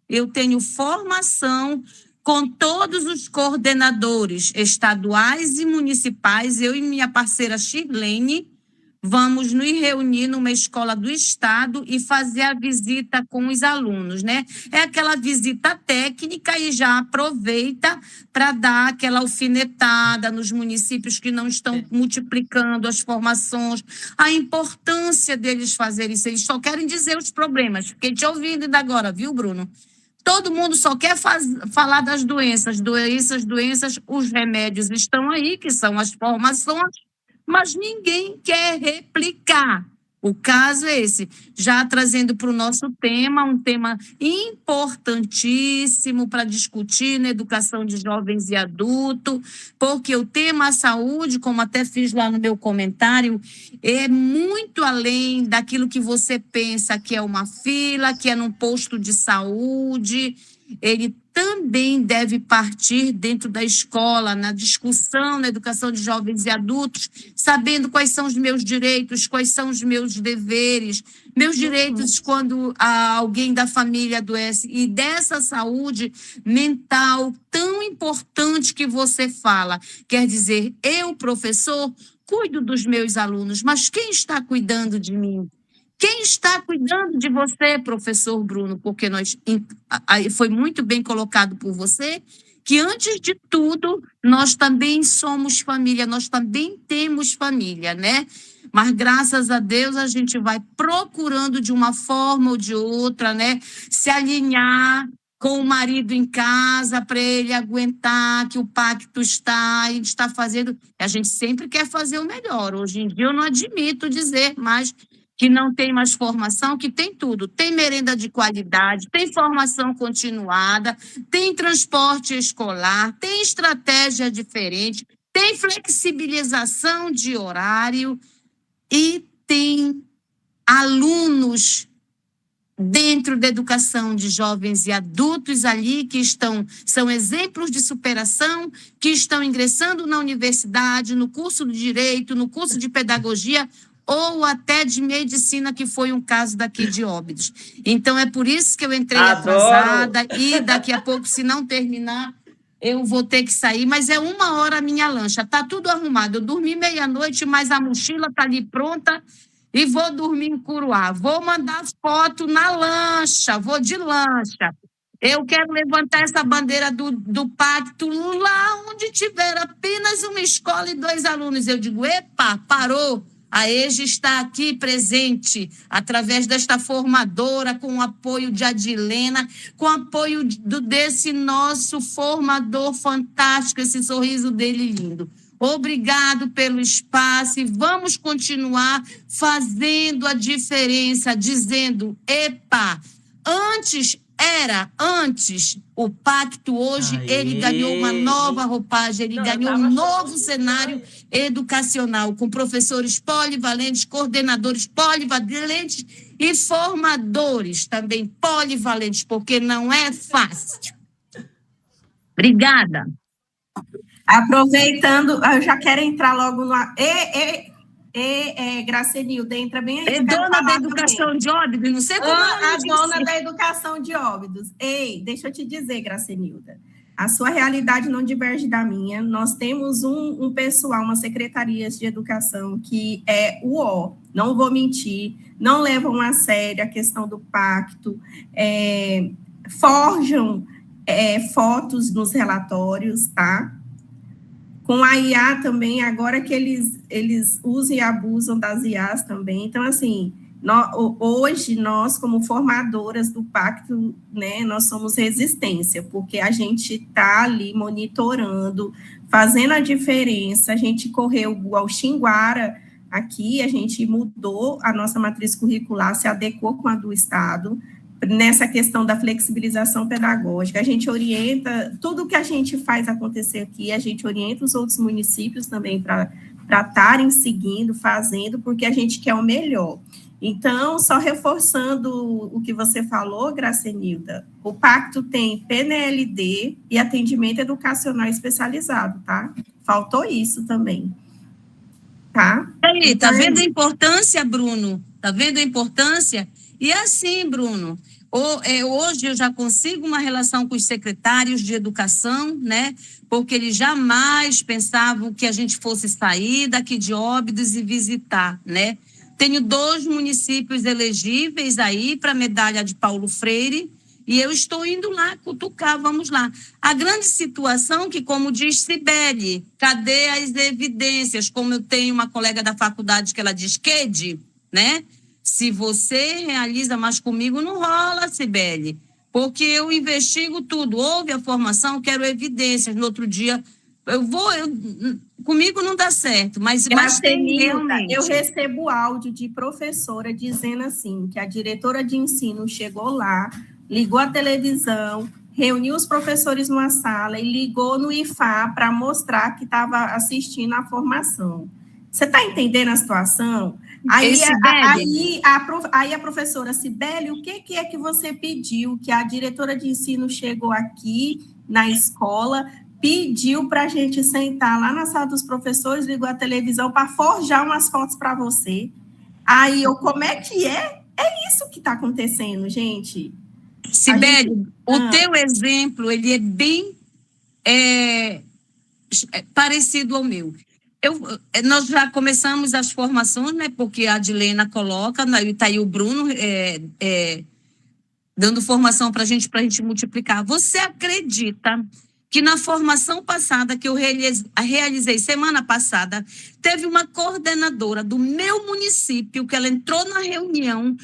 eu tenho formação com todos os coordenadores estaduais e municipais. Eu e minha parceira Shirlene vamos nos reunir numa escola do estado e fazer a visita com os alunos, né? É aquela visita técnica e já aproveita para dar aquela alfinetada nos municípios que não estão multiplicando as formações, a importância deles fazerem isso. Eles só querem dizer os problemas. Fiquei te ouvindo ainda agora, viu, Bruno? Todo mundo só quer falar das doenças, os remédios estão aí, que são as formações, mas ninguém quer replicar O caso é esse, já trazendo para o nosso tema, um tema importantíssimo para discutir na educação de jovens e adultos, porque o tema saúde, como até fiz lá no meu comentário, é muito além daquilo que você pensa que é uma fila, que é num posto de saúde. Ele também deve partir dentro da escola, na discussão, na educação de jovens e adultos, sabendo quais são os meus direitos, quais são os meus deveres, meus direitos quando alguém da família adoece, e dessa saúde mental tão importante que você fala. Quer dizer, eu, professor, cuido dos meus alunos, mas quem está cuidando de mim? Quem está cuidando de você, professor Bruno? Porque foi muito bem colocado por você que, antes de tudo, nós também somos família, nós também temos família, né? Mas, graças a Deus, a gente vai procurando, de uma forma ou de outra, né, se alinhar com o marido em casa, para ele aguentar que o pacto a gente está fazendo. A gente sempre quer fazer o melhor. Hoje em dia, eu não admito dizer mais que não tem mais formação, que tem tudo. Tem merenda de qualidade, tem formação continuada, tem transporte escolar, tem estratégia diferente, tem flexibilização de horário e tem alunos dentro da educação de jovens e adultos ali que são exemplos de superação, que estão ingressando na universidade, no curso de Direito, no curso de Pedagogia, ou até de medicina, que foi um caso daqui de Óbidos. Então, é por isso que eu entrei atrasada, e daqui a pouco, se não terminar, eu vou ter que sair, mas é 1h a minha lancha, está tudo arrumado. Eu dormi meia-noite, mas a mochila está ali pronta, e vou dormir em Curuá. Vou mandar foto na lancha, vou de lancha. Eu quero levantar essa bandeira do pacto lá onde tiver apenas uma escola e 2 alunos. Eu digo, epa, parou. A EJA está aqui presente, através desta formadora, com o apoio de Adilena, com o apoio desse nosso formador fantástico, esse sorriso dele lindo. Obrigado pelo espaço e vamos continuar fazendo a diferença, dizendo, epa, antes, o pacto hoje, ele ganhou uma nova roupagem, ele ganhou um novo cenário educacional, com professores polivalentes, coordenadores polivalentes e formadores também polivalentes, porque não é fácil. Obrigada. Aproveitando, eu já quero entrar logo no... Gracenilda, entra bem aí. É dona da educação de Óbidos, não sei como a dona da educação de Óbidos. Ei, deixa eu te dizer, Gracenilda, a sua realidade não diverge da minha. Nós temos um pessoal, uma secretaria de educação que é não vou mentir, não levam a sério a questão do pacto, forjam fotos nos relatórios, tá? Com a IA também, agora que eles usam e abusam das IAs também. Então, assim, hoje, nós, como formadoras do pacto, né, nós somos resistência, porque a gente está ali monitorando, fazendo a diferença. A gente correu ao Xinguara aqui, a gente mudou a nossa matriz curricular, se adequou com a do Estado, nessa questão da flexibilização pedagógica. A gente orienta, tudo que a gente faz acontecer aqui, a gente orienta os outros municípios também para estarem seguindo, fazendo, porque a gente quer o melhor. Então, só reforçando o que você falou, Gracenilda, o pacto tem PNLD e atendimento educacional especializado, tá? Faltou isso também, tá? Aí, tá vendo a importância, Bruno? Tá vendo a importância? E assim, Bruno, hoje eu já consigo uma relação com os secretários de educação, né? Porque eles jamais pensavam que a gente fosse sair daqui de Óbidos e visitar, né? Tenho 2 municípios elegíveis aí para a medalha de Paulo Freire e eu estou indo lá cutucar, vamos lá. A grande situação que, como diz Cibele, cadê as evidências? Como eu tenho uma colega da faculdade que ela diz, Kede, né? Se você realiza, mas comigo não rola, Cibele, porque eu investigo tudo. Houve a formação, quero evidências. No outro dia, comigo não dá certo, mas tem realmente. Eu recebo áudio de professora dizendo assim, que a diretora de ensino chegou lá, ligou a televisão, reuniu os professores numa sala e ligou no IFA para mostrar que estava assistindo a formação. Você está entendendo a situação? Aí a professora Cibele, o que é que você pediu? Que a diretora de ensino chegou aqui na escola, pediu para a gente sentar lá na sala dos professores, ligou a televisão para forjar umas fotos para você. Aí como é que é? É isso que está acontecendo, gente. Cibele, o teu exemplo, ele é bem parecido ao meu. Nós já começamos as formações, né? Porque a Adilena coloca, e está aí o Bruno dando formação para a gente multiplicar. Você acredita que na formação passada, que eu realizei semana passada, teve uma coordenadora do meu município que ela entrou na reunião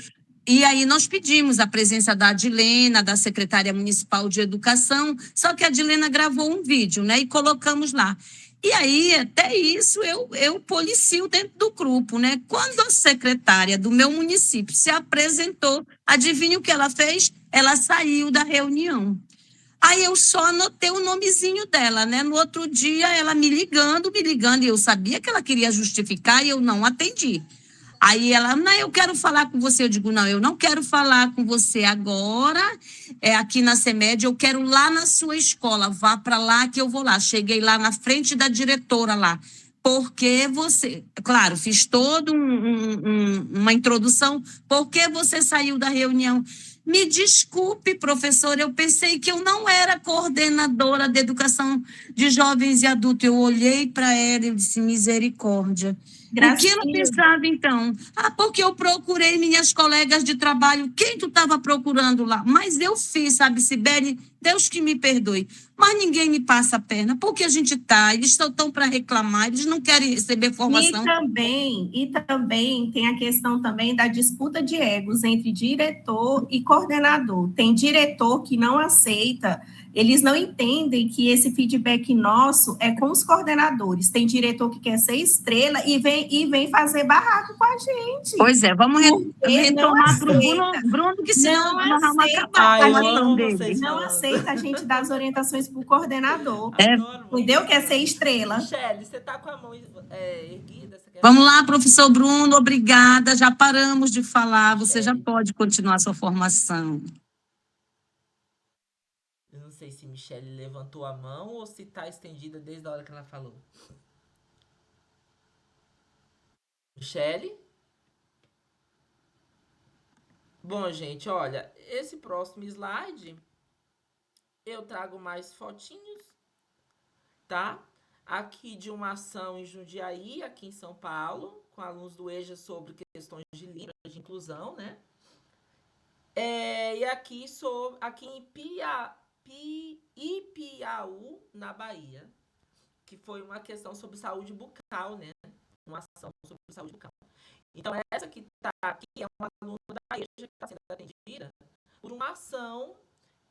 e aí nós pedimos a presença da Adilena, da secretária municipal de educação, só que a Adilena gravou um vídeo, né? E colocamos lá. E aí, até isso, eu policio dentro do grupo, né? Quando a secretária do meu município se apresentou, adivinha o que ela fez? Ela saiu da reunião. Aí eu só anotei o nomezinho dela, né? No outro dia, ela me ligando, e eu sabia que ela queria justificar e eu não atendi. Aí ela, não, eu quero falar com você. Eu digo, não, eu não quero falar com você agora, aqui na CEMED, eu quero lá na sua escola, vá para lá que eu vou lá. Cheguei lá na frente da diretora lá, porque você, claro, fiz toda uma introdução, por que você saiu da reunião? Me desculpe, professora, eu pensei que eu não era coordenadora de educação de jovens e adultos. Eu olhei para ela e disse, misericórdia. O que ela pensava, então? Porque eu procurei minhas colegas de trabalho. Quem tu estava procurando lá? Mas eu fiz, sabe, Cibele? Deus que me perdoe. Mas ninguém me passa a perna. Porque a gente está, eles estão para reclamar, eles não querem receber formação. E também tem a questão também da disputa de egos entre diretor e coordenador. Tem diretor que não aceita, eles não entendem que esse feedback nosso é com os coordenadores. Tem diretor que quer ser estrela e vem fazer barraco com a gente. Pois é, vamos retomar para o Bruno, que senão nós vamos acabar a formação dele. Não aceita a gente dar as orientações para o coordenador. Entendeu? Quer ser estrela. Michele, você está com a mão erguida? Vamos lá, professor Bruno, obrigada. Já paramos de falar, você já pode continuar a sua formação. Eu não sei se Michele levantou a mão ou se está estendida desde a hora que ela falou. Michele? Bom, gente, olha, esse próximo slide eu trago mais fotinhos, tá? Aqui de uma ação em Jundiaí, aqui em São Paulo, com alunos do EJA sobre questões de língua, de inclusão, né? E aqui em Ipiaú, na Bahia, que foi uma questão sobre saúde bucal, né? Uma ação sobre saúde bucal. Então, essa que está aqui é uma aluna da EJA que está sendo atendida por uma ação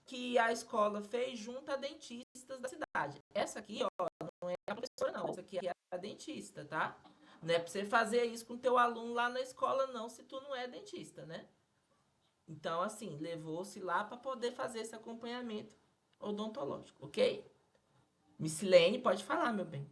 que a escola fez junto a dentistas da cidade. Essa aqui, ó, não é a professora, não. Essa aqui é a dentista, tá? Não é para você fazer isso com o teu aluno lá na escola, não, se tu não é dentista, né? Então, assim, levou-se lá para poder fazer esse acompanhamento odontológico, ok? Missilene, pode falar, meu bem.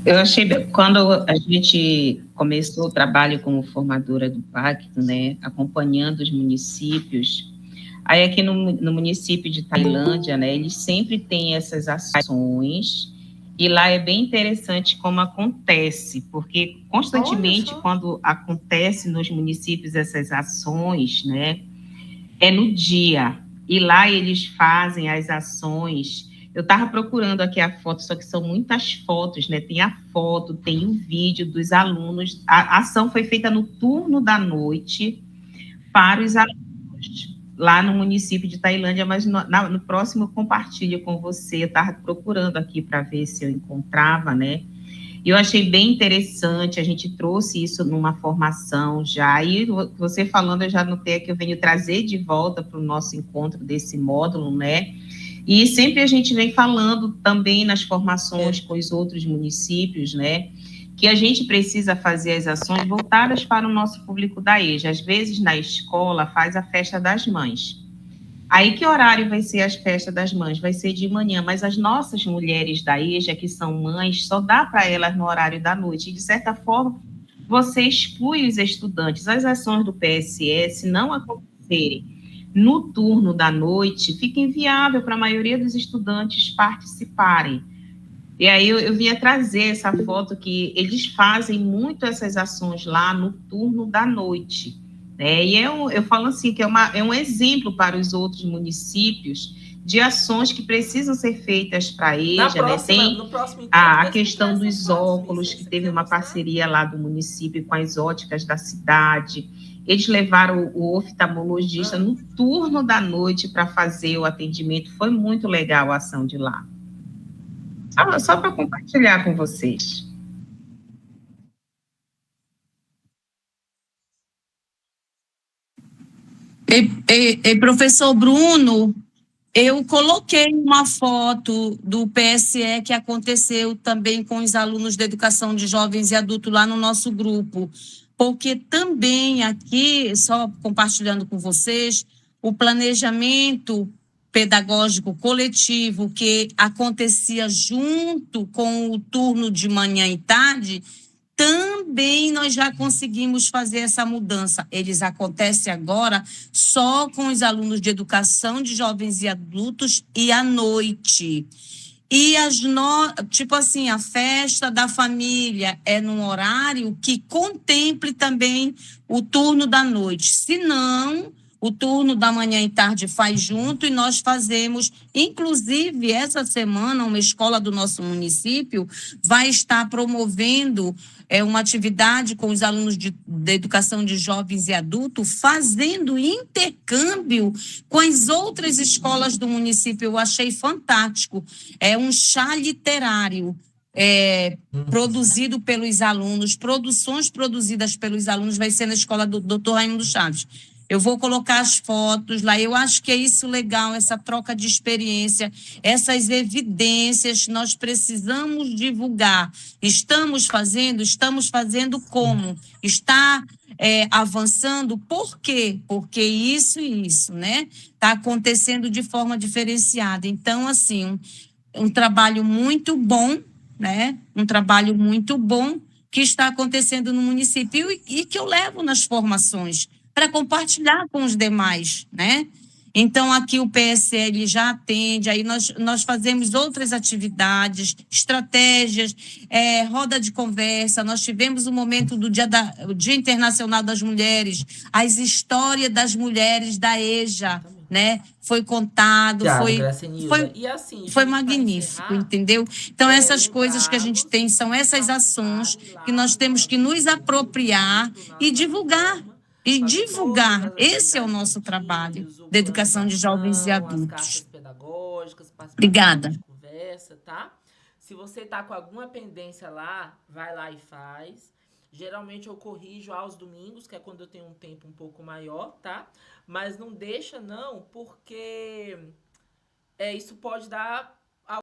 Eu achei, quando a gente começou o trabalho como formadora do Pacto, né, acompanhando os municípios, aí aqui no município de Tailândia, né, eles sempre têm essas ações, e lá é bem interessante como acontece, porque constantemente, quando acontece nos municípios essas ações, né, é no dia, e lá eles fazem as ações. Eu estava procurando aqui a foto, só que são muitas fotos, né? Tem a foto, tem o vídeo dos alunos. A ação foi feita no turno da noite para os alunos. lá no município de Tailândia, mas no próximo eu compartilho com você. Eu estava procurando aqui para ver se eu encontrava, né? E eu achei bem interessante, a gente trouxe isso numa formação já, e você falando, eu já notei que eu venho trazer de volta para o nosso encontro desse módulo, né? E sempre a gente vem falando também nas formações com os outros municípios, né? Que a gente precisa fazer as ações voltadas para o nosso público da EJA. Às vezes, na escola, faz a festa das mães. Aí, que horário vai ser as festas das mães? Vai ser de manhã, mas as nossas mulheres da EJA, que são mães, só dá para elas no horário da noite. E, de certa forma, você exclui os estudantes. As ações do PSE, se não acontecerem no turno da noite, fica inviável para a maioria dos estudantes participarem. E aí eu vinha trazer essa foto que eles fazem muito essas ações lá no turno da noite. Né? E eu falo assim, que é um exemplo para os outros municípios de ações que precisam ser feitas para a EJA. Né? Tem no próximo encontro, a vai questão explicar essas dos fotos, óculos, Miss. que Você teve quiser uma mostrar? parceria lá do município com as óticas da cidade. Eles levaram o oftalmologista no turno da noite para fazer o atendimento. Foi muito legal a ação de lá. Só para compartilhar com vocês. Professor Bruno, eu coloquei uma foto do PSE que aconteceu também com os alunos da educação de jovens e adultos lá no nosso grupo, porque também aqui, só compartilhando com vocês, o planejamento pedagógico coletivo que acontecia junto com o turno de manhã e tarde, também nós já conseguimos fazer essa mudança. Eles acontecem agora só com os alunos de educação de jovens e adultos e à noite. E tipo assim, a festa da família é num horário que contemple também o turno da noite. Se não, o turno da manhã e tarde faz junto e nós fazemos, inclusive essa semana, uma escola do nosso município vai estar promovendo uma atividade com os alunos da educação de jovens e adultos, fazendo intercâmbio com as outras escolas do município. Eu achei fantástico. É um chá literário produzido pelos alunos, produções produzidas pelos alunos, vai ser na escola do Dr. Raimundo Chaves. Eu vou colocar as fotos lá. Eu acho que é isso legal, essa troca de experiência, essas evidências nós precisamos divulgar. Estamos fazendo como? Está avançando, por quê? Porque isso e isso, né? Está acontecendo de forma diferenciada. Então, assim, um trabalho muito bom, né? Um trabalho muito bom que está acontecendo no município e que eu levo nas formações para compartilhar com os demais, né? Então, aqui o PSL já atende, aí nós fazemos outras atividades, estratégias, roda de conversa, nós tivemos o momento do Dia Internacional das Mulheres, as histórias das mulheres da EJA, né? Foi contado, E assim, foi gente, para magnífico, encerrar, entendeu? Então, essas coisas que a gente lembrá-los tem são de essas ações participarem que lá nós no temos que nosso nos apropriar grupo, na e divulgar. plataforma, E fazer todas divulgar, as esse é o atividades nosso trabalho bonitinhos, o da plano de educação de jovens e ação, as adultos. cartas pedagógicas, participar da roda Obrigada. de conversa, tá? Se você tá com alguma pendência lá, vai lá e faz. Geralmente eu corrijo aos domingos, que é quando eu tenho um tempo um pouco maior, tá? Mas não deixa não, porque isso pode dar